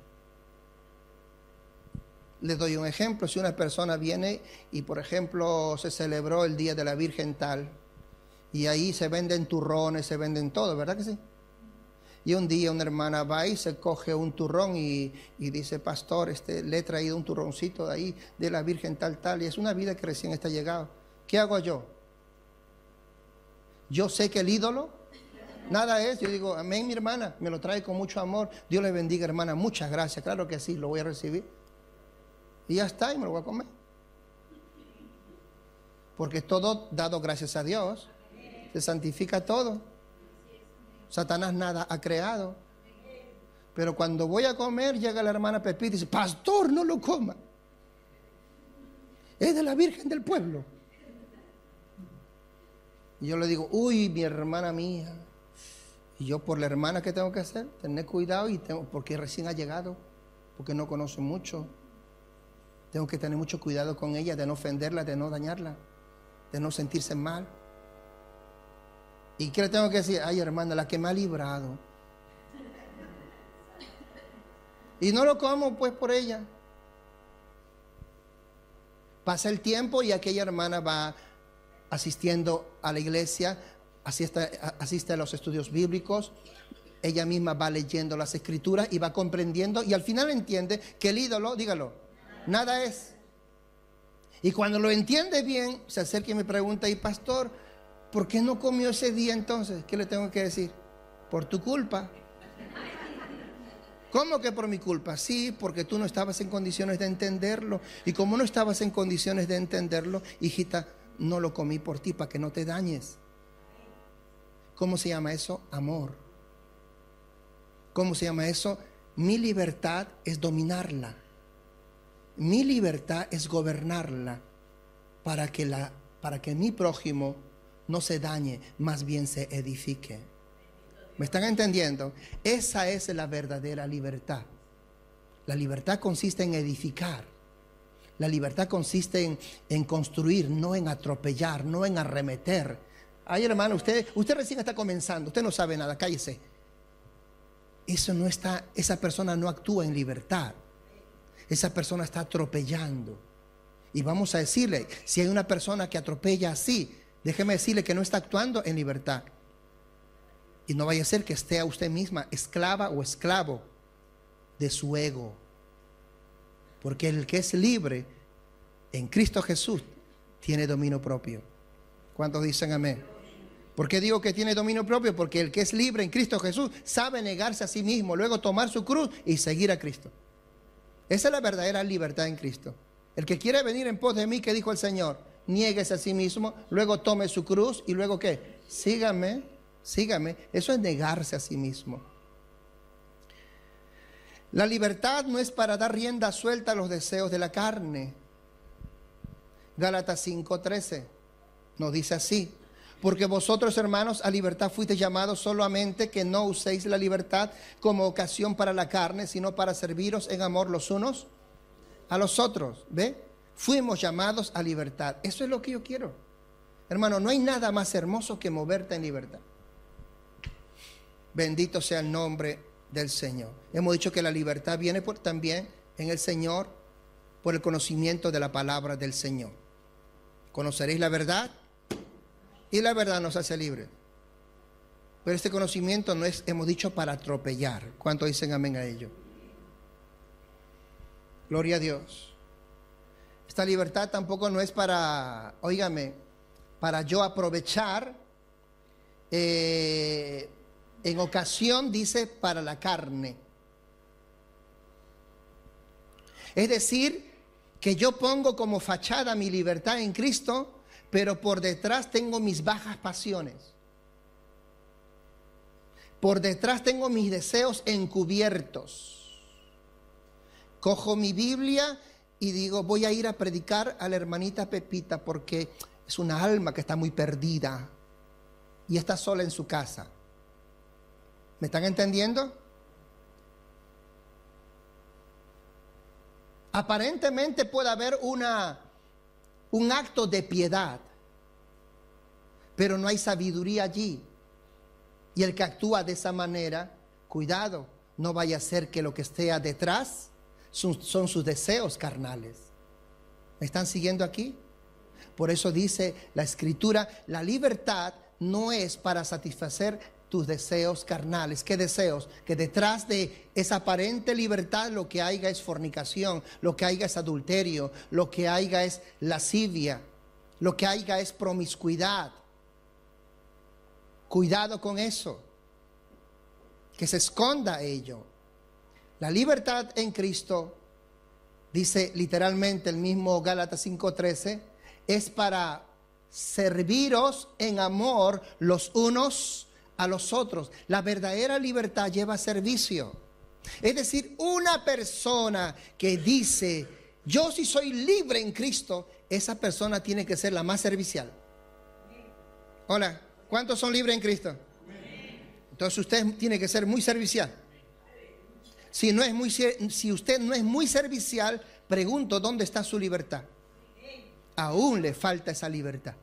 Les doy un ejemplo. Si una persona viene y por ejemplo se celebró el Día de la Virgen tal, y ahí se venden turrones, se venden todo, ¿verdad que sí? Y un día una hermana va y se coge un turrón y dice, pastor, le he traído un turroncito de ahí, de la Virgen tal, y es una vida que recién está llegado. ¿Qué hago yo? Yo sé que el ídolo nada es. Yo digo, amén, mi hermana, me lo trae con mucho amor. Dios le bendiga, hermana, muchas gracias. Claro que sí, lo voy a recibir. Y ya está, y me lo voy a comer. Porque todo dado gracias a Dios, se santifica todo. Satanás nada ha creado. Pero cuando voy a comer, llega la hermana Pepita y dice, pastor, no lo coma. Es de la Virgen del pueblo. Y yo le digo, uy, mi hermana mía. Y yo por la hermana, ¿qué tengo que hacer? Tener cuidado porque recién ha llegado, porque no conoce mucho. Tengo que tener mucho cuidado con ella, de no ofenderla, de no dañarla, de no sentirse mal. ¿Y qué le tengo que decir? Ay, hermana, la que me ha librado. Y no lo como pues por ella. Pasa el tiempo y aquella hermana va asistiendo a la iglesia, asiste a los estudios bíblicos. Ella misma va leyendo las escrituras y va comprendiendo, y al final entiende que el ídolo, dígalo, nada es. Y cuando lo entiende bien, se acerca y me pregunta, y pastor, ¿por qué no comió ese día entonces? ¿Qué le tengo que decir? Por tu culpa. ¿Cómo que por mi culpa? Sí, porque tú no estabas en condiciones de entenderlo. Y como no estabas en condiciones de entenderlo, hijita, no lo comí por ti, para que no te dañes. ¿Cómo se llama eso? Amor. ¿Cómo se llama eso? Mi libertad es dominarla. Mi libertad es gobernarla para que mi prójimo no se dañe, más bien se edifique. ¿Me están entendiendo? Esa es la verdadera libertad. La libertad consiste en edificar. La libertad consiste en construir, no en atropellar, no en arremeter. Ay, hermano, usted recién está comenzando, usted no sabe nada, cállese. Esa persona no actúa en libertad. Esa persona está atropellando. Y vamos a decirle, si hay una persona que atropella así, déjeme decirle que no está actuando en libertad. Y no vaya a ser que esté a usted misma esclava o esclavo de su ego. Porque el que es libre en Cristo Jesús tiene dominio propio. ¿Cuántos dicen amén? ¿Por qué digo que tiene dominio propio? Porque el que es libre en Cristo Jesús sabe negarse a sí mismo, luego tomar su cruz y seguir a Cristo. Esa es la verdadera libertad en Cristo. El que quiere venir en pos de mí, ¿qué dijo el Señor? Niéguese a sí mismo, luego tome su cruz y luego ¿qué? Sígame. Eso es negarse a sí mismo. La libertad no es para dar rienda suelta a los deseos de la carne. Gálatas 5:13 nos dice así: Porque vosotros, hermanos, a libertad fuisteis llamados, solamente que no uséis la libertad como ocasión para la carne, sino para serviros en amor los unos a los otros. ¿Ve? Fuimos llamados a libertad. Eso es lo que yo quiero. Hermano, no hay nada más hermoso que moverte en libertad. Bendito sea el nombre del Señor. Hemos dicho que la libertad viene también en el Señor por el conocimiento de la palabra del Señor. Conoceréis la verdad y la verdad nos hace libres. Pero este conocimiento no es, hemos dicho, para atropellar. ¿Cuántos dicen amén a ello? Gloria a Dios. Esta libertad tampoco no es para, óigame, para yo aprovechar, en ocasión, dice, para la carne. Es decir, que yo pongo como fachada mi libertad en Cristo, pero por detrás tengo mis bajas pasiones. Por detrás tengo mis deseos encubiertos. Cojo mi Biblia y digo, voy a ir a predicar a la hermanita Pepita porque es una alma que está muy perdida y está sola en su casa. ¿Me están entendiendo? Aparentemente puede haber un acto de piedad, pero no hay sabiduría allí. Y el que actúa de esa manera, cuidado, no vaya a ser que lo que esté detrás son sus deseos carnales. ¿Me están siguiendo aquí? Por eso dice la Escritura, la libertad no es para satisfacer tus deseos carnales. ¿Qué deseos? Que detrás de esa aparente libertad lo que haya es fornicación, lo que haya es adulterio, lo que haya es lascivia, lo que haya es promiscuidad. Cuidado con eso, que se esconda ello. La libertad en Cristo, dice literalmente el mismo Gálatas 5:13, es para serviros en amor los unos a los otros. La verdadera libertad lleva servicio. Es decir, una persona que dice, yo sí soy libre en Cristo, esa persona tiene que ser la más servicial. Hola, ¿cuántos son libres en Cristo? Entonces usted tiene que ser muy servicial. Si usted no es muy servicial, pregunto, ¿dónde está su libertad? Aún le falta esa libertad.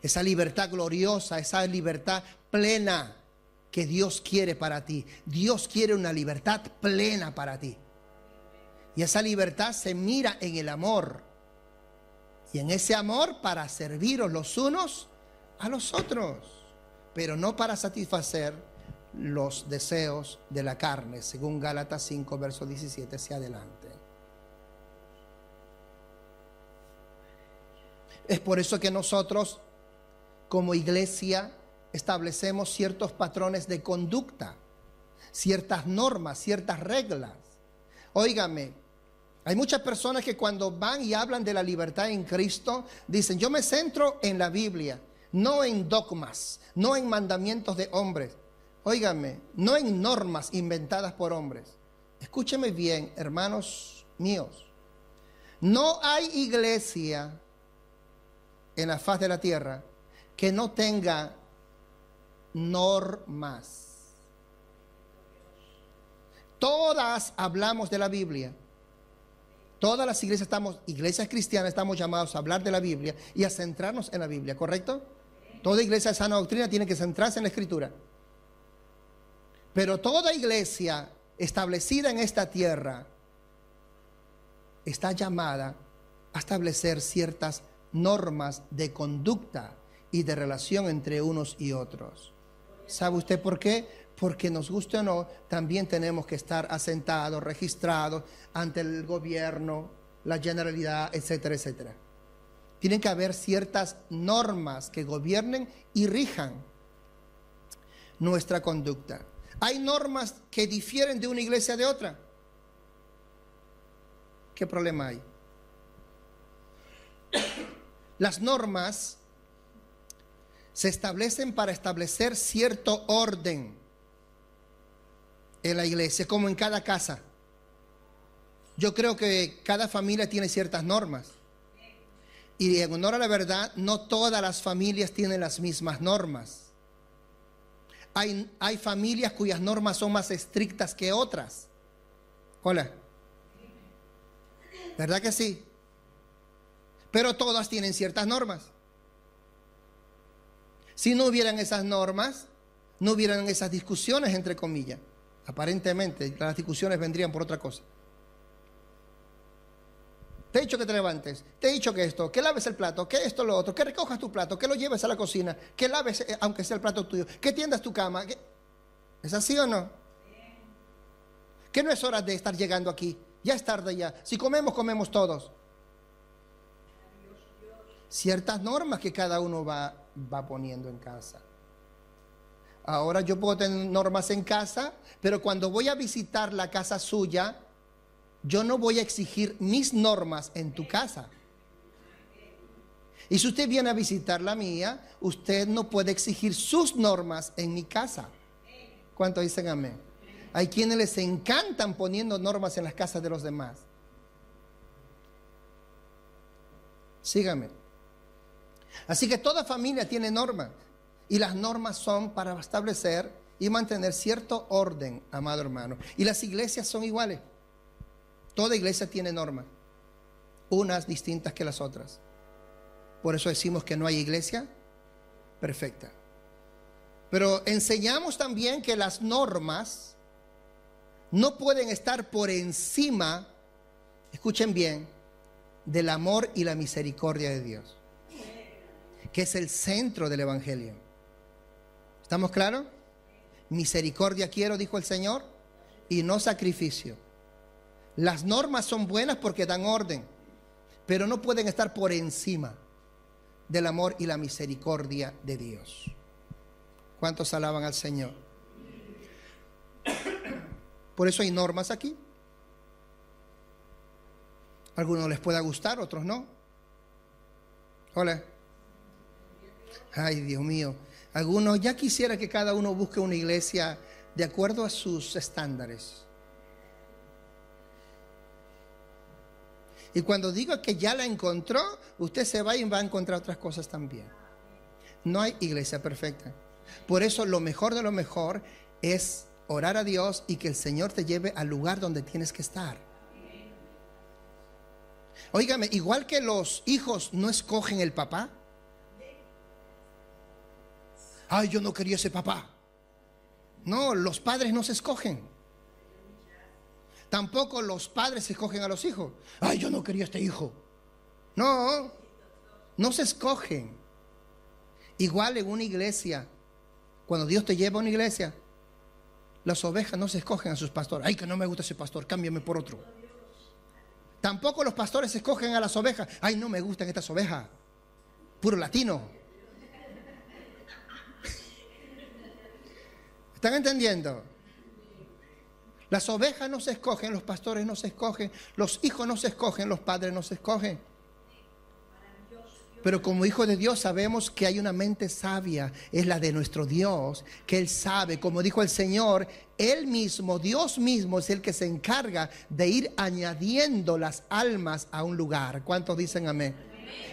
Esa libertad gloriosa, esa libertad plena que Dios quiere para ti. Dios quiere una libertad plena para ti. Y esa libertad se mira en el amor. Y en ese amor para serviros los unos a los otros. Pero no para satisfacer los deseos de la carne, según Gálatas 5, verso 17 hacia adelante. Es por eso que nosotros, como iglesia, establecemos ciertos patrones de conducta, ciertas normas, ciertas reglas. Óigame, hay muchas personas que cuando van y hablan de la libertad en Cristo, dicen, yo me centro en la Biblia, no en dogmas, no en mandamientos de hombres. Óigame, no en normas inventadas por hombres. Escúcheme bien, hermanos míos. No hay iglesia en la faz de la tierra que no tenga normas. Todas hablamos de la Biblia. Todas las iglesias cristianas estamos llamados a hablar de la Biblia y a centrarnos en la Biblia, ¿correcto? Toda iglesia de sana doctrina tiene que centrarse en la Escritura. Pero toda iglesia establecida en esta tierra está llamada a establecer ciertas normas de conducta y de relación entre unos y otros. ¿Sabe usted por qué? Porque nos guste o no, también tenemos que estar asentados, registrados ante el gobierno, la generalidad, etcétera, etcétera. Tienen que haber ciertas normas que gobiernen y rijan nuestra conducta. Hay normas que difieren de una iglesia de otra. ¿Qué problema hay? Las normas se establecen para establecer cierto orden en la iglesia, como en cada casa. Yo creo que cada familia tiene ciertas normas. Y en honor a la verdad, no todas las familias tienen las mismas normas. Hay familias cuyas normas son más estrictas que otras. Hola. ¿Verdad que sí? Pero todas tienen ciertas normas. Si no hubieran esas normas, no hubieran esas discusiones, entre comillas. Aparentemente, las discusiones vendrían por otra cosa. Te he dicho que te levantes, te he dicho que esto, que laves el plato, que esto, lo otro, que recojas tu plato, que lo lleves a la cocina, que laves, aunque sea el plato tuyo, que tiendas tu cama. ¿Es así o no? Que no es hora de estar llegando aquí, ya es tarde ya. Si comemos, comemos todos. Ciertas normas que cada uno va poniendo en casa. Ahora yo puedo tener normas en casa, pero cuando voy a visitar la casa suya, yo no voy a exigir mis normas en tu casa. Y si usted viene a visitar la mía, usted no puede exigir sus normas en mi casa. ¿Cuántos dicen amén? Hay quienes les encantan poniendo normas en las casas de los demás. Sígame. Así que toda familia tiene normas. Y las normas son para establecer y mantener cierto orden, amado hermano. Y las iglesias son iguales. Toda iglesia tiene normas, unas distintas que las otras. Por eso decimos que no hay iglesia perfecta. Pero enseñamos también que las normas no pueden estar por encima, escuchen bien, del amor y la misericordia de Dios, que es el centro del evangelio. ¿Estamos claros? Misericordia quiero, dijo el Señor, y no sacrificio. Las normas son buenas porque dan orden, pero no pueden estar por encima del amor y la misericordia de Dios. ¿Cuántos alaban al Señor? Por eso hay normas aquí. A algunos les pueda gustar, otros no. Hola. Ay, Dios mío. Algunos ya quisiera que cada uno busque una iglesia de acuerdo a sus estándares. Y cuando digo que ya la encontró, usted se va y va a encontrar otras cosas también. No hay iglesia perfecta. Por eso lo mejor de lo mejor es orar a Dios y que el Señor te lleve al lugar donde tienes que estar. Óigame, igual que los hijos no escogen el papá. Ay, yo no quería ese papá. No, los padres no se escogen. Tampoco los padres escogen a los hijos. Ay, yo no quería este hijo. No, no se escogen. Igual en una iglesia, cuando Dios te lleva a una iglesia, las ovejas no se escogen a sus pastores. Ay, que no me gusta ese pastor, cámbiame por otro. Tampoco los pastores escogen a las ovejas. Ay, no me gustan estas ovejas. Puro latino. ¿Están entendiendo? Las ovejas no se escogen, los pastores no se escogen, los hijos no se escogen, los padres no se escogen. Pero como hijos de Dios sabemos que hay una mente sabia, es la de nuestro Dios, que Él sabe, como dijo el Señor, Él mismo, Dios mismo es el que se encarga de ir añadiendo las almas a un lugar. ¿Cuántos dicen amén?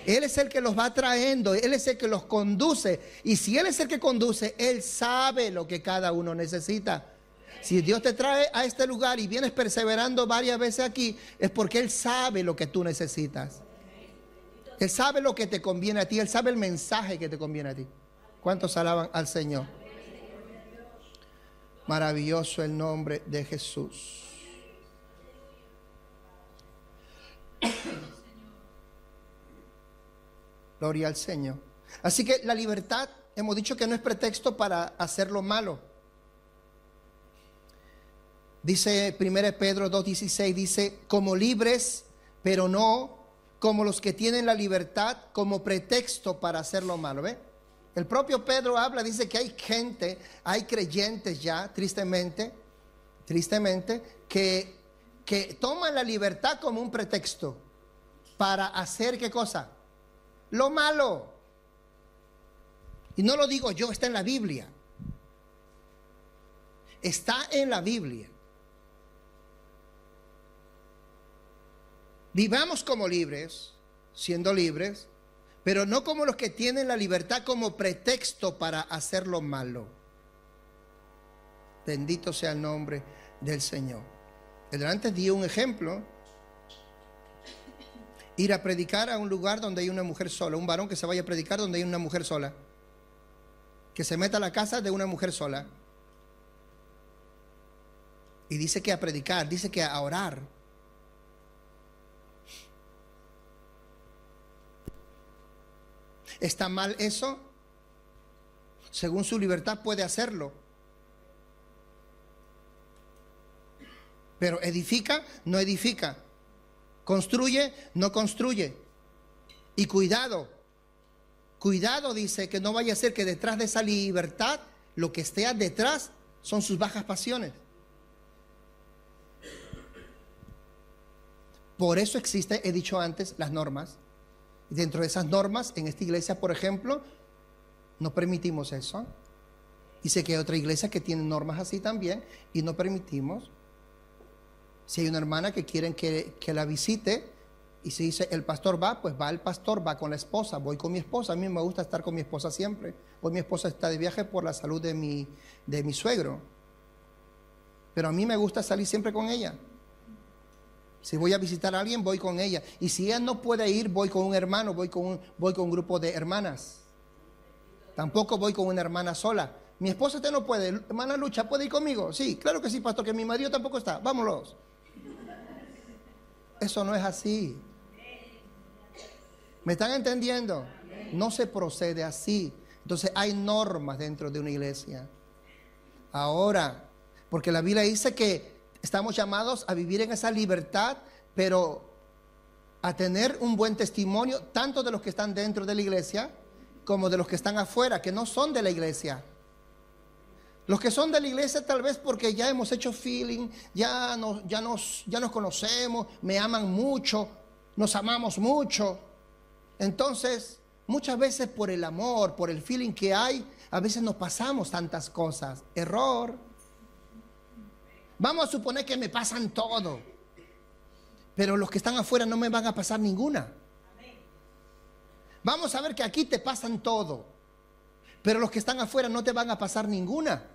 Él es el que los va trayendo, Él es el que los conduce. Y si Él es el que conduce, Él sabe lo que cada uno necesita. Si Dios te trae a este lugar y vienes perseverando varias veces aquí, es porque Él sabe lo que tú necesitas. Él sabe lo que te conviene a ti, Él sabe el mensaje que te conviene a ti. ¿Cuántos alaban al Señor? Maravilloso el nombre de Jesús. Gloria al Señor. Así que la libertad, hemos dicho que no es pretexto para hacer lo malo. Dice 1 Pedro 2:16, dice, como libres, pero no como los que tienen la libertad como pretexto para hacer lo malo. ¿Ve? El propio Pedro habla, dice que hay gente, hay creyentes ya, tristemente, que toman la libertad como un pretexto para hacer ¿qué cosa? Lo malo. Y no lo digo yo, está en la Biblia. Está en la Biblia. Vivamos como libres, siendo libres, pero no como los que tienen la libertad como pretexto para hacer lo malo. Bendito sea el nombre del Señor. El antes dio un ejemplo. Ir a predicar a un lugar donde hay una mujer sola. Un varón que se vaya a predicar donde hay una mujer sola. Que se meta a la casa de una mujer sola. Y dice que a predicar, dice que a orar. ¿Está mal eso? Según su libertad puede hacerlo. Pero edifica, no edifica. Construye, no construye. Y cuidado, dice, que no vaya a ser que detrás de esa libertad, lo que esté detrás son sus bajas pasiones. Por eso existe, he dicho antes, las normas. Dentro de esas normas, en esta iglesia, por ejemplo, no permitimos eso. Y sé que hay otra iglesia que tiene normas así también y no permitimos. Si hay una hermana que quieren que la visite y se dice el pastor va, pues va el pastor, va con la esposa, voy con mi esposa. A mí me gusta estar con mi esposa siempre. Hoy mi esposa está de viaje por la salud de mi suegro, pero a mí me gusta salir siempre con ella. Si voy a visitar a alguien, voy con ella. Y si ella no puede ir, voy con un hermano, voy con un grupo de hermanas. Tampoco voy con una hermana sola. Mi esposa usted no puede, hermana Lucha, ¿puede ir conmigo? Sí, claro que sí, pastor, que mi marido tampoco está. Vámonos. Eso no es así. ¿Me están entendiendo? No se procede así. Entonces hay normas dentro de una iglesia. Ahora, porque la Biblia dice que estamos llamados a vivir en esa libertad, pero a tener un buen testimonio, tanto de los que están dentro de la iglesia, como de los que están afuera, que no son de la iglesia. Los que son de la iglesia tal vez porque ya hemos hecho feeling, ya nos conocemos, me aman mucho, nos amamos mucho. Entonces, muchas veces por el amor, por el feeling que hay, a veces nos pasamos tantas cosas. Error. Vamos a suponer que me pasan todo, pero los que están afuera no me van a pasar ninguna. Vamos a ver que aquí te pasan todo, pero los que están afuera no te van a pasar ninguna.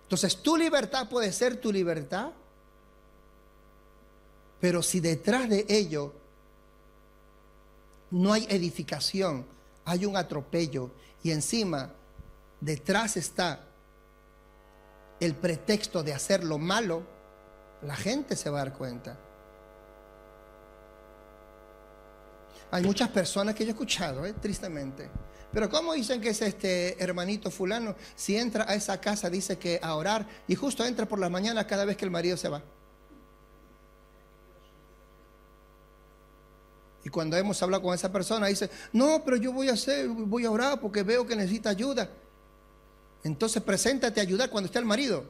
Entonces tu libertad puede ser tu libertad, pero si detrás de ello no hay edificación, hay un atropello y encima detrás está el pretexto de hacer lo malo, la gente se va a dar cuenta. Hay muchas personas que yo he escuchado, tristemente. Pero ¿cómo dicen que es este hermanito fulano? Si entra a esa casa dice que a orar y justo entra por la mañana cada vez que el marido se va. Y cuando hemos hablado con esa persona dice, no, pero yo voy a orar porque veo que necesita ayuda. Entonces preséntate a ayudar cuando esté el marido.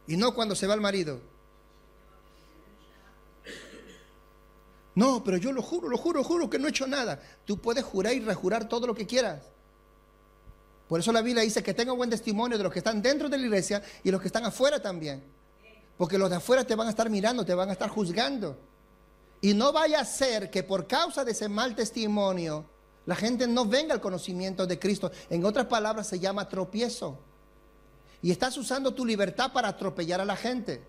Y no cuando se va el marido. No, pero yo lo juro que no he hecho nada. Tú puedes jurar y rejurar todo lo que quieras. Por eso la Biblia dice que tenga buen testimonio de los que están dentro de la iglesia y los que están afuera también. Porque los de afuera te van a estar mirando, te van a estar juzgando. Y no vaya a ser que por causa de ese mal testimonio la gente no venga al conocimiento de Cristo. En otras palabras se llama tropiezo. Y estás usando tu libertad para atropellar a la gente.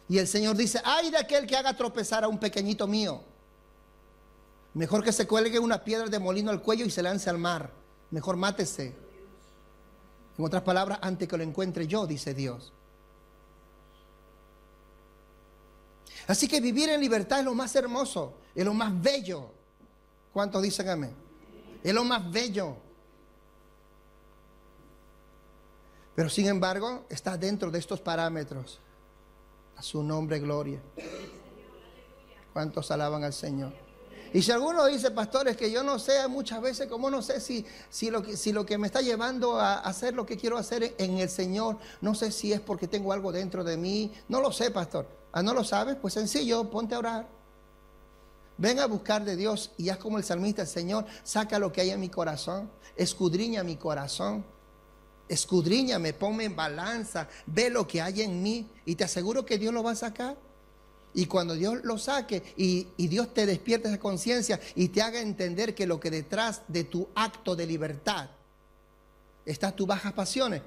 Y el Señor dice, ay de aquel que haga tropezar a un pequeñito mío. Mejor que se cuelgue una piedra de molino al cuello y se lance al mar. Mejor mátese. En otras palabras, antes que lo encuentre yo, dice Dios. Así que vivir en libertad es lo más hermoso, es lo más bello. ¿Cuántos dicen amén? Es lo más bello. Pero sin embargo, está dentro de estos parámetros. A su nombre, gloria. ¿Cuántos alaban al Señor? Y si alguno dice, pastores, que yo no sé muchas veces, como no sé si lo que me está llevando a hacer lo que quiero hacer en el Señor, no sé si es porque tengo algo dentro de mí, no lo sé, pastor. ¿No lo sabes? Pues sencillo, ponte a orar. Ven a buscar de Dios y haz como el salmista, Señor, saca lo que hay en mi corazón, escudriña mi corazón. Escudriñame, ponme en balanza, ve lo que hay en mí y te aseguro que Dios lo va a sacar. Y cuando Dios lo saque y Dios te despierte esa conciencia y te haga entender que lo que detrás de tu acto de libertad están tus bajas pasiones,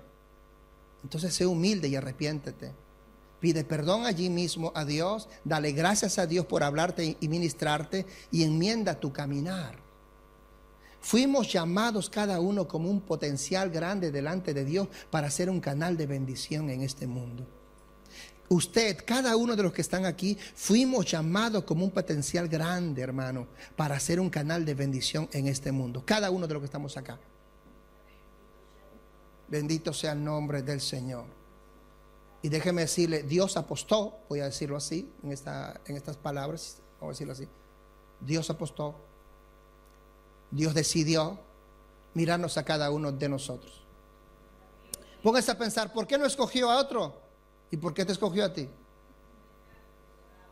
entonces sé humilde y arrepiéntete. Pide perdón allí mismo a Dios, dale gracias a Dios por hablarte y ministrarte y enmienda tu caminar. Fuimos llamados cada uno como un potencial grande delante de Dios para ser un canal de bendición en este mundo. Usted, cada uno de los que están aquí, fuimos llamados como un potencial grande, hermano, para ser un canal de bendición en este mundo. Cada uno de los que estamos acá. Bendito sea el nombre del Señor. Y déjeme decirle, Dios apostó, voy a decirlo así, en estas palabras, vamos a decirlo así. Dios apostó, Dios decidió mirarnos a cada uno de nosotros. Póngase a pensar, ¿por qué no escogió a otro? ¿Y por qué te escogió a ti?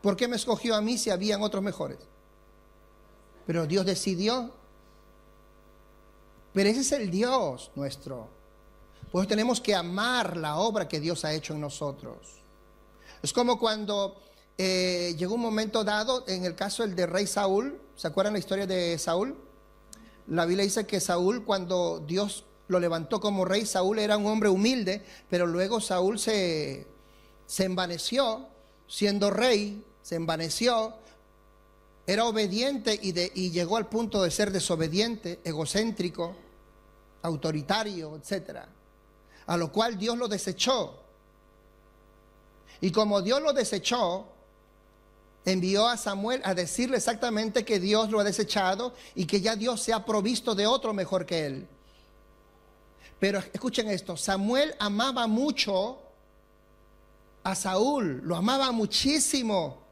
¿Por qué me escogió a mí si habían otros mejores? Pero Dios decidió. Pero ese es el Dios nuestro. Pues tenemos que amar la obra que Dios ha hecho en nosotros. Es como cuando llegó un momento dado, en el caso del rey Saúl. ¿Se acuerdan la historia de Saúl? La Biblia dice que Saúl, cuando Dios lo levantó como rey, Saúl era un hombre humilde, pero luego Saúl se envaneció, siendo rey, se envaneció, era obediente y llegó al punto de ser desobediente, egocéntrico, autoritario, etcétera. A lo cual Dios lo desechó. Y como Dios lo desechó, envió a Samuel a decirle exactamente que Dios lo ha desechado y que ya Dios se ha provisto de otro mejor que él. Pero escuchen esto, Samuel amaba mucho a Saúl, lo amaba muchísimo,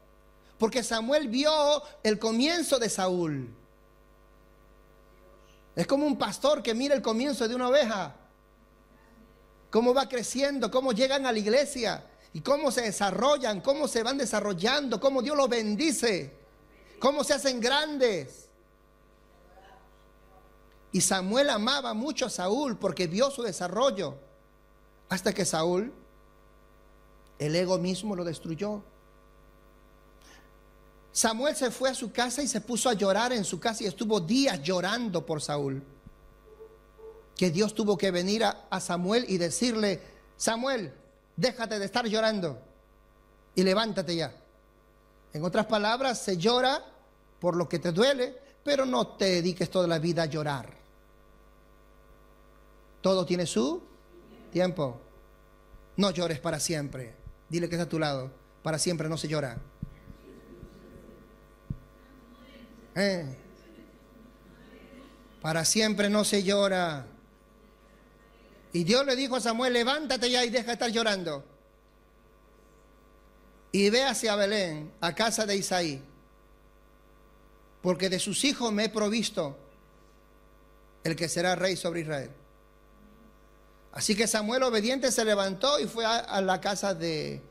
porque Samuel vio el comienzo de Saúl. Es como un pastor que mira el comienzo de una oveja, cómo va creciendo, cómo llegan a la iglesia y cómo se desarrollan, cómo se van desarrollando, cómo Dios los bendice, cómo se hacen grandes. Y Samuel amaba mucho a Saúl porque vio su desarrollo, hasta que Saúl, el ego mismo lo destruyó. Samuel se fue a su casa y se puso a llorar en su casa y estuvo días llorando por Saúl. Que Dios tuvo que venir a Samuel y decirle: Samuel, déjate de estar llorando y levántate ya. En otras palabras, se llora por lo que te duele, pero no te dediques toda la vida a llorar. Todo tiene su tiempo. No llores para siempre. Dile que está a tu lado: para siempre no se llora. Para siempre no se llora. Y Dios le dijo a Samuel: levántate ya y deja de estar llorando. Y ve hacia Belén, a casa de Isaí, porque de sus hijos me he provisto el que será rey sobre Israel. Así que Samuel, obediente, se levantó y fue a la casa de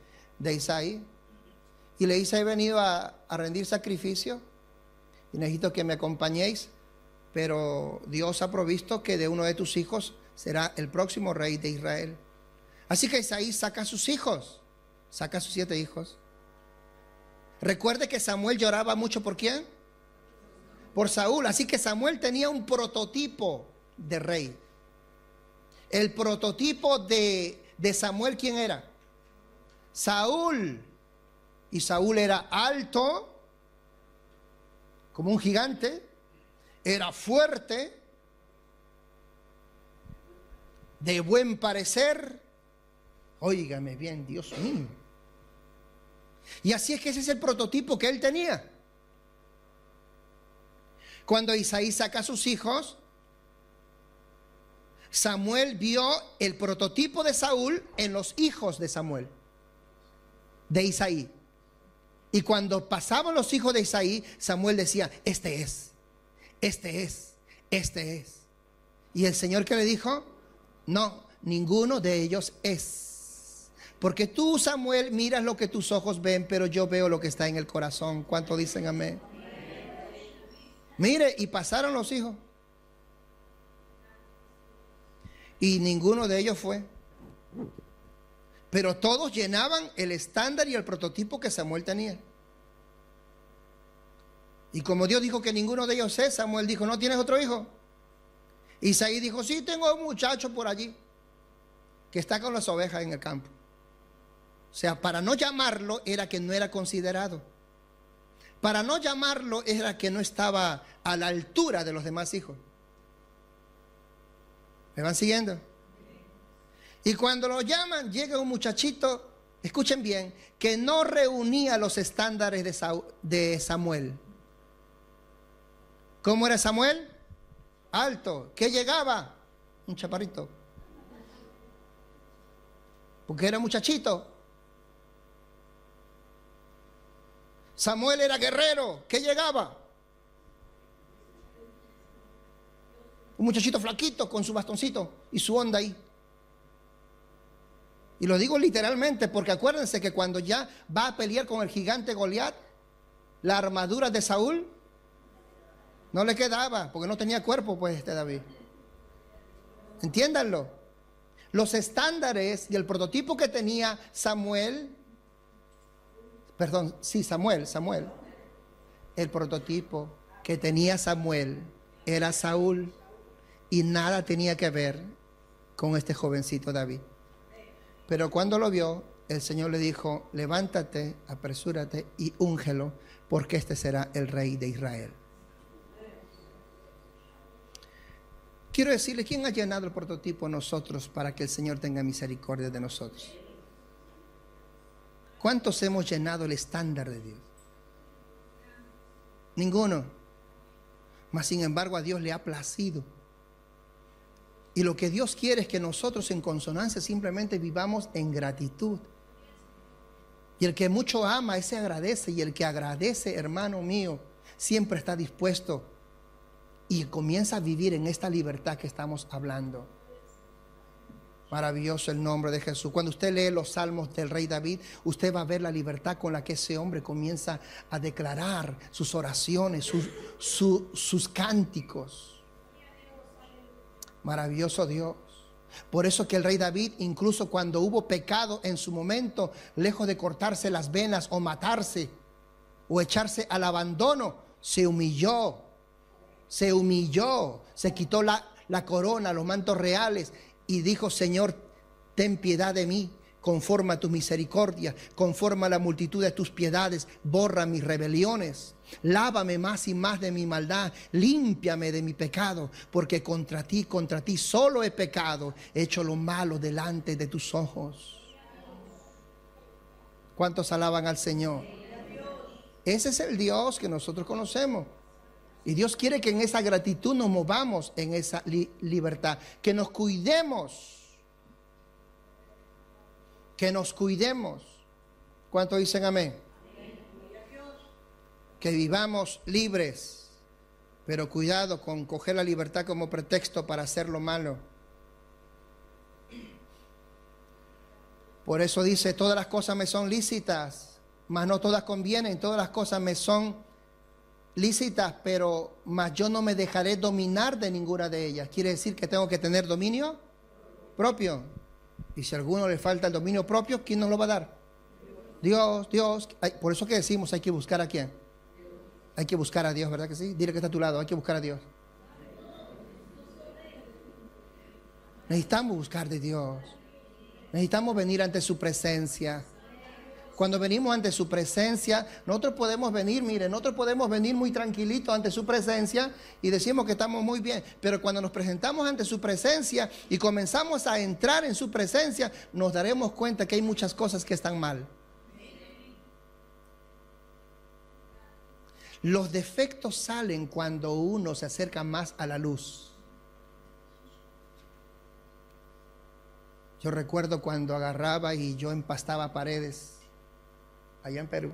Isaí. Y le dice: he venido a rendir sacrificio y necesito que me acompañéis, pero Dios ha provisto que de uno de tus hijos será el próximo rey de Israel. Así que Isaí saca a sus hijos, saca a sus 7 hijos. Recuerde que Samuel lloraba mucho ¿por quién? Por Saúl. Así que Samuel tenía un prototipo de rey. El prototipo de Samuel, ¿quién era? Saúl. Y Saúl era alto, como un gigante, era fuerte, de buen parecer. Óigame bien, Dios mío. Y así es que ese es el prototipo que él tenía. Cuando Isaí saca a sus hijos, Samuel vio el prototipo de Saúl en los hijos de Samuel, de Isaí. Y cuando pasaban los hijos de Isaí, Samuel decía: este es, este es, este es. Y el Señor, ¿qué le dijo? No, ninguno de ellos es. Porque tú, Samuel, miras lo que tus ojos ven, pero yo veo lo que está en el corazón. ¿Cuánto dicen amén? Mire, y pasaron los hijos. Y ninguno de ellos fue. Pero todos llenaban el estándar y el prototipo que Samuel tenía. Y como Dios dijo que ninguno de ellos es, Samuel dijo, ¿no tienes otro hijo? Isaí dijo, sí, tengo un muchacho por allí que está con las ovejas en el campo. O sea, para no llamarlo era que no era considerado. Para no llamarlo era que no estaba a la altura de los demás hijos. ¿Me van siguiendo? Y cuando lo llaman, llega un muchachito, escuchen bien, que no reunía los estándares de Samuel. ¿Cómo era Samuel? Alto. ¿Qué llegaba? Un chaparrito. Porque era muchachito. Samuel era guerrero. ¿Qué llegaba? Un muchachito flaquito con su bastoncito y su onda ahí. Y lo digo literalmente porque acuérdense que cuando ya va a pelear con el gigante Goliat, la armadura de Saúl no le quedaba porque no tenía cuerpo, pues, David. Entiéndanlo. Los estándares y el prototipo que tenía Samuel, Samuel. El prototipo que tenía Samuel era Saúl y nada tenía que ver con este jovencito David. Pero cuando lo vio, el Señor le dijo, levántate, apresúrate y úngelo, porque este será el rey de Israel. Quiero decirle, ¿quién ha llenado el prototipo a nosotros para que el Señor tenga misericordia de nosotros? ¿Cuántos hemos llenado el estándar de Dios? Ninguno. Mas sin embargo a Dios le ha placido. Y lo que Dios quiere es que nosotros en consonancia simplemente vivamos en gratitud. Y el que mucho ama, ese agradece. Y el que agradece, hermano mío, siempre está dispuesto y comienza a vivir en esta libertad que estamos hablando. Maravilloso el nombre de Jesús. Cuando usted lee los salmos del rey David, usted va a ver la libertad con la que ese hombre comienza a declarar sus oraciones, sus cánticos. Maravilloso Dios. Por eso que el rey David, incluso cuando hubo pecado en su momento, lejos de cortarse las venas o matarse o echarse al abandono, se humilló, se quitó la corona, los mantos reales y dijo, Señor, ten piedad de mí, conforme a tu misericordia, conforme a la multitud de tus piedades, borra mis rebeliones. Lávame más y más de mi maldad, límpiame de mi pecado, porque contra ti solo he pecado, he hecho lo malo delante de tus ojos. ¿Cuántos alaban al Señor? Ese es el Dios que nosotros conocemos. Y Dios quiere que en esa gratitud nos movamos en esa libertad, que nos cuidemos. Que nos cuidemos. ¿Cuántos dicen amén? Que vivamos libres, pero cuidado con coger la libertad como pretexto para hacer lo malo. Por eso dice, todas las cosas me son lícitas, mas no todas convienen. Todas las cosas me son lícitas, pero mas yo no me dejaré dominar de ninguna de ellas. Quiere decir que tengo que tener dominio propio. Y si a alguno le falta el dominio propio, ¿quién nos lo va a dar? Dios. Por eso que decimos, hay que buscar a quién. Hay que buscar a Dios, ¿verdad que sí? Dile que está a tu lado, hay que buscar a Dios. Necesitamos buscar de Dios. Necesitamos venir ante su presencia. Cuando venimos ante su presencia, nosotros podemos venir, miren, nosotros podemos venir muy tranquilitos ante su presencia y decimos que estamos muy bien. Pero cuando nos presentamos ante su presencia y comenzamos a entrar en su presencia, nos daremos cuenta que hay muchas cosas que están mal. Los defectos salen cuando uno se acerca más a la luz. Yo recuerdo cuando agarraba y yo empastaba paredes, allá en Perú,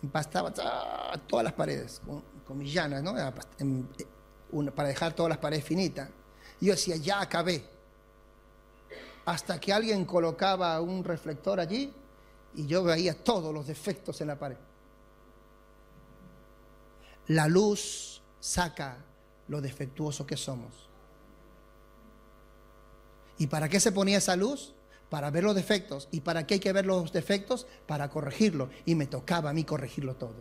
empastaba todas las paredes con mis llanas, ¿no? Para dejar todas las paredes finitas. Y yo decía, ya acabé. Hasta que alguien colocaba un reflector allí y yo veía todos los defectos en la pared. La luz saca lo defectuoso que somos. ¿Y para qué se ponía esa luz? Para ver los defectos. ¿Y para qué hay que ver los defectos? Para corregirlo. Y me tocaba a mí corregirlo todo.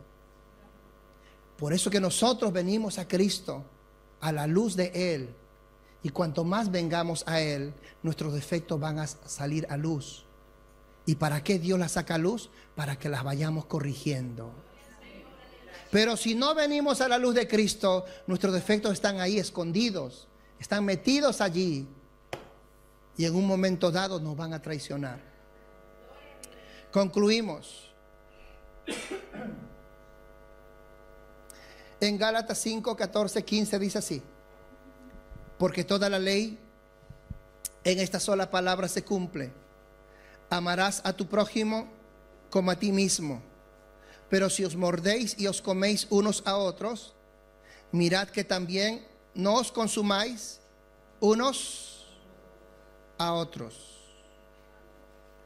Por eso que nosotros venimos a Cristo, a la luz de Él. Y cuanto más vengamos a Él, nuestros defectos van a salir a luz. ¿Y para qué Dios las saca a luz? Para que las vayamos corrigiendo. Pero si no venimos a la luz de Cristo, nuestros defectos están ahí escondidos, están metidos allí. Y en un momento dado nos van a traicionar. Concluimos. En Gálatas 5, 14, 15 dice así: porque toda la ley en esta sola palabra se cumple: amarás a tu prójimo como a ti mismo. Pero si os mordéis y os coméis unos a otros, mirad que también no os consumáis unos a otros.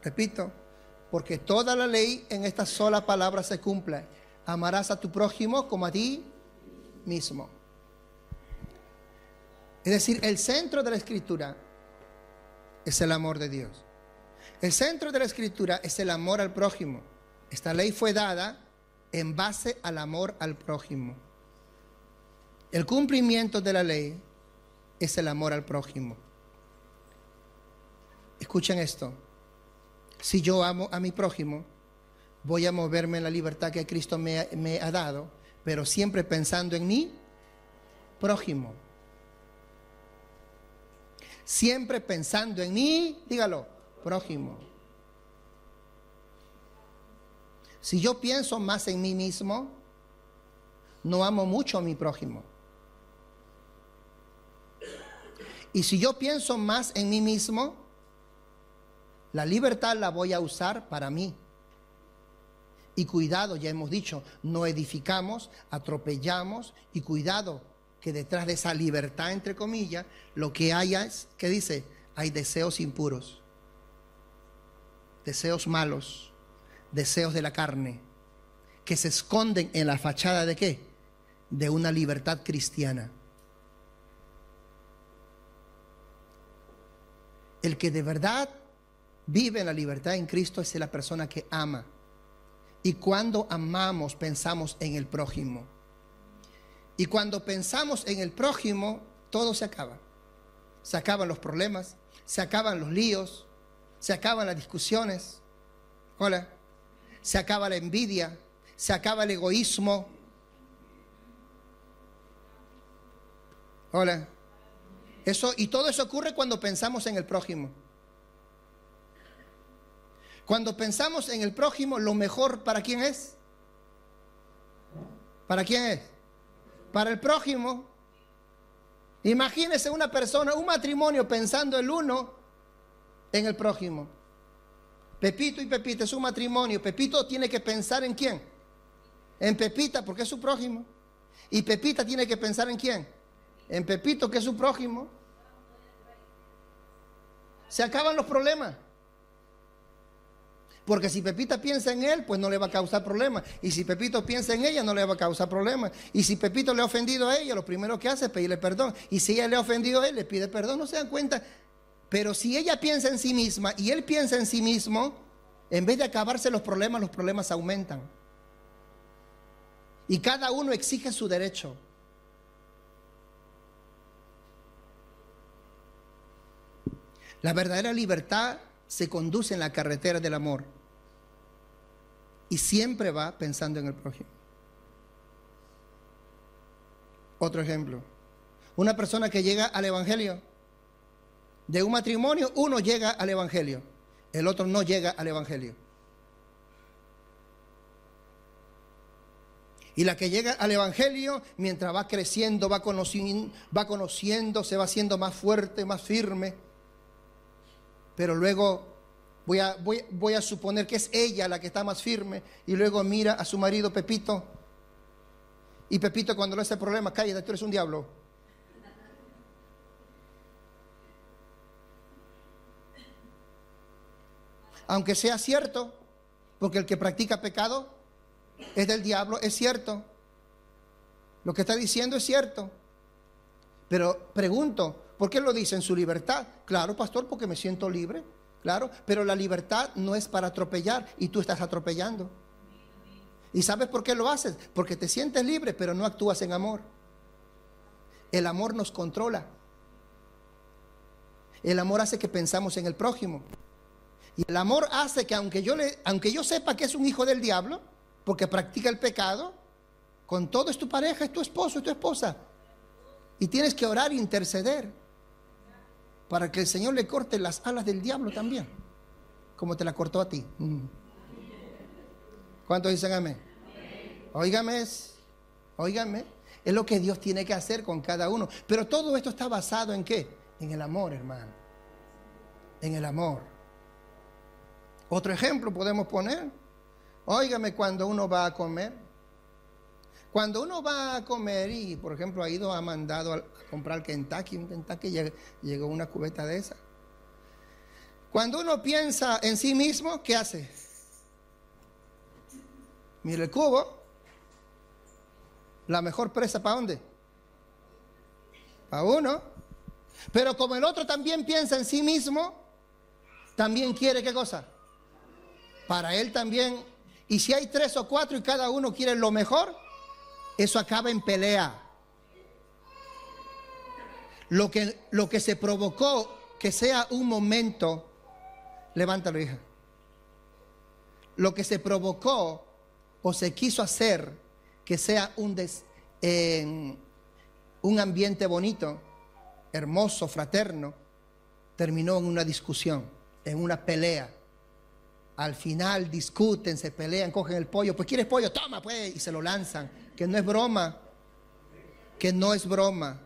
Repito, porque toda la ley en esta sola palabra se cumple: amarás a tu prójimo como a ti mismo. Es decir, el centro de la Escritura es el amor de Dios. El centro de la Escritura es el amor al prójimo. Esta ley fue dada en base al amor al prójimo. El cumplimiento de la ley es el amor al prójimo. Escuchen esto: si yo amo a mi prójimo, voy a moverme en la libertad que Cristo me ha dado, pero siempre pensando en mi prójimo. Siempre pensando en mí, dígalo, prójimo. Si yo pienso más en mí mismo, no amo mucho a mi prójimo. Y si yo pienso más en mí mismo, la libertad la voy a usar para mí. Y cuidado, ya hemos dicho, no edificamos, atropellamos, y cuidado, que detrás de esa libertad, entre comillas, lo que hay es, ¿qué dice? Hay deseos impuros, deseos malos, deseos de la carne, que se esconden en la fachada ¿de qué? De una libertad cristiana. El que de verdad vive en la libertad en Cristo es la persona que ama. Y cuando amamos, pensamos en el prójimo. Y cuando pensamos en el prójimo, todo se acaba. Se acaban los problemas, se acaban los líos, se acaban las discusiones. Hola. Se acaba la envidia, se acaba el egoísmo. Hola. Y todo eso ocurre cuando pensamos en el prójimo. Cuando pensamos en el prójimo, lo mejor ¿para quién es? ¿Para quién es? Para el prójimo. Imagínese una persona, un matrimonio pensando el uno en el prójimo. Pepito y Pepita es un matrimonio. Pepito tiene que pensar ¿en quién? En Pepita, porque es su prójimo. Y Pepita tiene que pensar ¿en quién? En Pepito, que es su prójimo. Se acaban los problemas. Porque si Pepita piensa en él, pues no le va a causar problemas. Y si Pepito piensa en ella, no le va a causar problemas. Y si Pepito le ha ofendido a ella, lo primero que hace es pedirle perdón. Y si ella le ha ofendido a él, le pide perdón. No se dan cuenta. Pero si ella piensa en sí misma y él piensa en sí mismo, en vez de acabarse los problemas aumentan. Y cada uno exige su derecho. La verdadera libertad se conduce en la carretera del amor y siempre va pensando en el prójimo. Otro ejemplo: una persona que llega al evangelio. De un matrimonio, uno llega al evangelio, el otro no llega al evangelio. Y la que llega al evangelio, mientras va creciendo, va conociendo, se va haciendo más fuerte, más firme. Pero luego voy a suponer que es ella la que está más firme, y luego mira a su marido Pepito, y Pepito, cuando le hace problema: cállate, tú eres un diablo. Aunque sea cierto, porque el que practica pecado es del diablo, es cierto. Lo que está diciendo es cierto. Pero pregunto, ¿por qué lo dice en su libertad? Claro, pastor, porque me siento libre. Claro, pero la libertad no es para atropellar, y tú estás atropellando. ¿Y sabes por qué lo haces? Porque te sientes libre, pero no actúas en amor. El amor nos controla. El amor hace que pensamos en el prójimo. Y el amor hace que aunque yo sepa que es un hijo del diablo, porque practica el pecado, con todo es tu pareja, es tu esposo, es tu esposa. Y tienes que orar e interceder para que el Señor le corte las alas del diablo también, como te la cortó a ti. ¿Cuántos dicen amén? Óigame, es lo que Dios tiene que hacer con cada uno. Pero todo esto está basado ¿en qué? En el amor, hermano. En el amor. Otro ejemplo podemos poner. Óigame, cuando uno va a comer. Cuando uno va a comer y, por ejemplo, ha mandado a comprar Kentucky, un Kentucky, llegó una cubeta de esa. Cuando uno piensa en sí mismo, ¿qué hace? Mira el cubo. La mejor presa, ¿para dónde? Para uno. Pero como el otro también piensa en sí mismo, también quiere, ¿qué cosa? Para él también. Y si hay 3 o 4 y cada uno quiere lo mejor, eso acaba en pelea. Lo que se provocó que sea un momento, levántalo, hija. Lo que se provocó o se quiso hacer que sea un ambiente bonito, hermoso, fraterno, terminó en una discusión, en una pelea. Al final discuten, se pelean, cogen el pollo. Pues ¿quieres pollo? Toma pues, y se lo lanzan. Que no es broma. Que no es broma.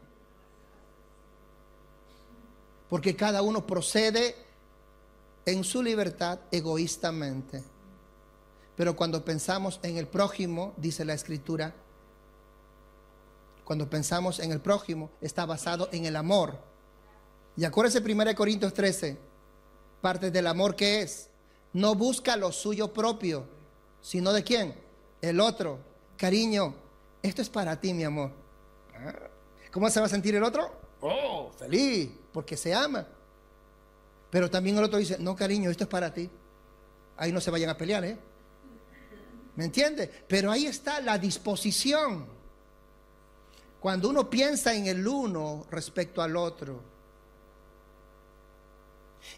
Porque cada uno procede en su libertad egoístamente. Pero cuando pensamos en el prójimo, dice la Escritura, cuando pensamos en el prójimo, está basado en el amor. Y acuérdense 1 Corintios 13, parte del amor que es, no busca lo suyo propio, sino ¿de quién? El otro. Cariño, esto es para ti, mi amor. ¿Cómo se va a sentir el otro? Oh, feliz, porque se ama. Pero también el otro dice, no, cariño, esto es para ti. Ahí no se vayan a pelear, ¿eh? ¿Me entiende? Pero ahí está la disposición. Cuando uno piensa en el uno respecto al otro.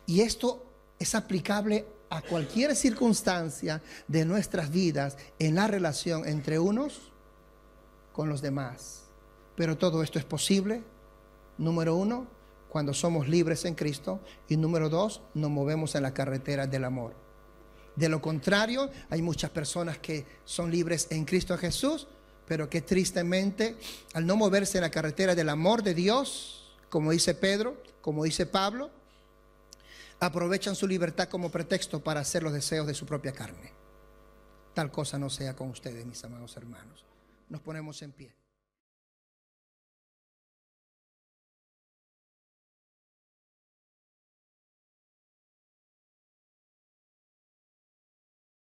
Y esto es aplicable a cualquier circunstancia de nuestras vidas en la relación entre unos con los demás. Pero todo esto es posible, número 1, cuando somos libres en Cristo, y número 2, nos movemos en la carretera del amor. De lo contrario, hay muchas personas que son libres en Cristo Jesús, pero que tristemente, al no moverse en la carretera del amor de Dios, como dice Pedro, como dice Pablo, aprovechan su libertad como pretexto para hacer los deseos de su propia carne. Tal cosa no sea con ustedes, mis amados hermanos. Nos ponemos en pie.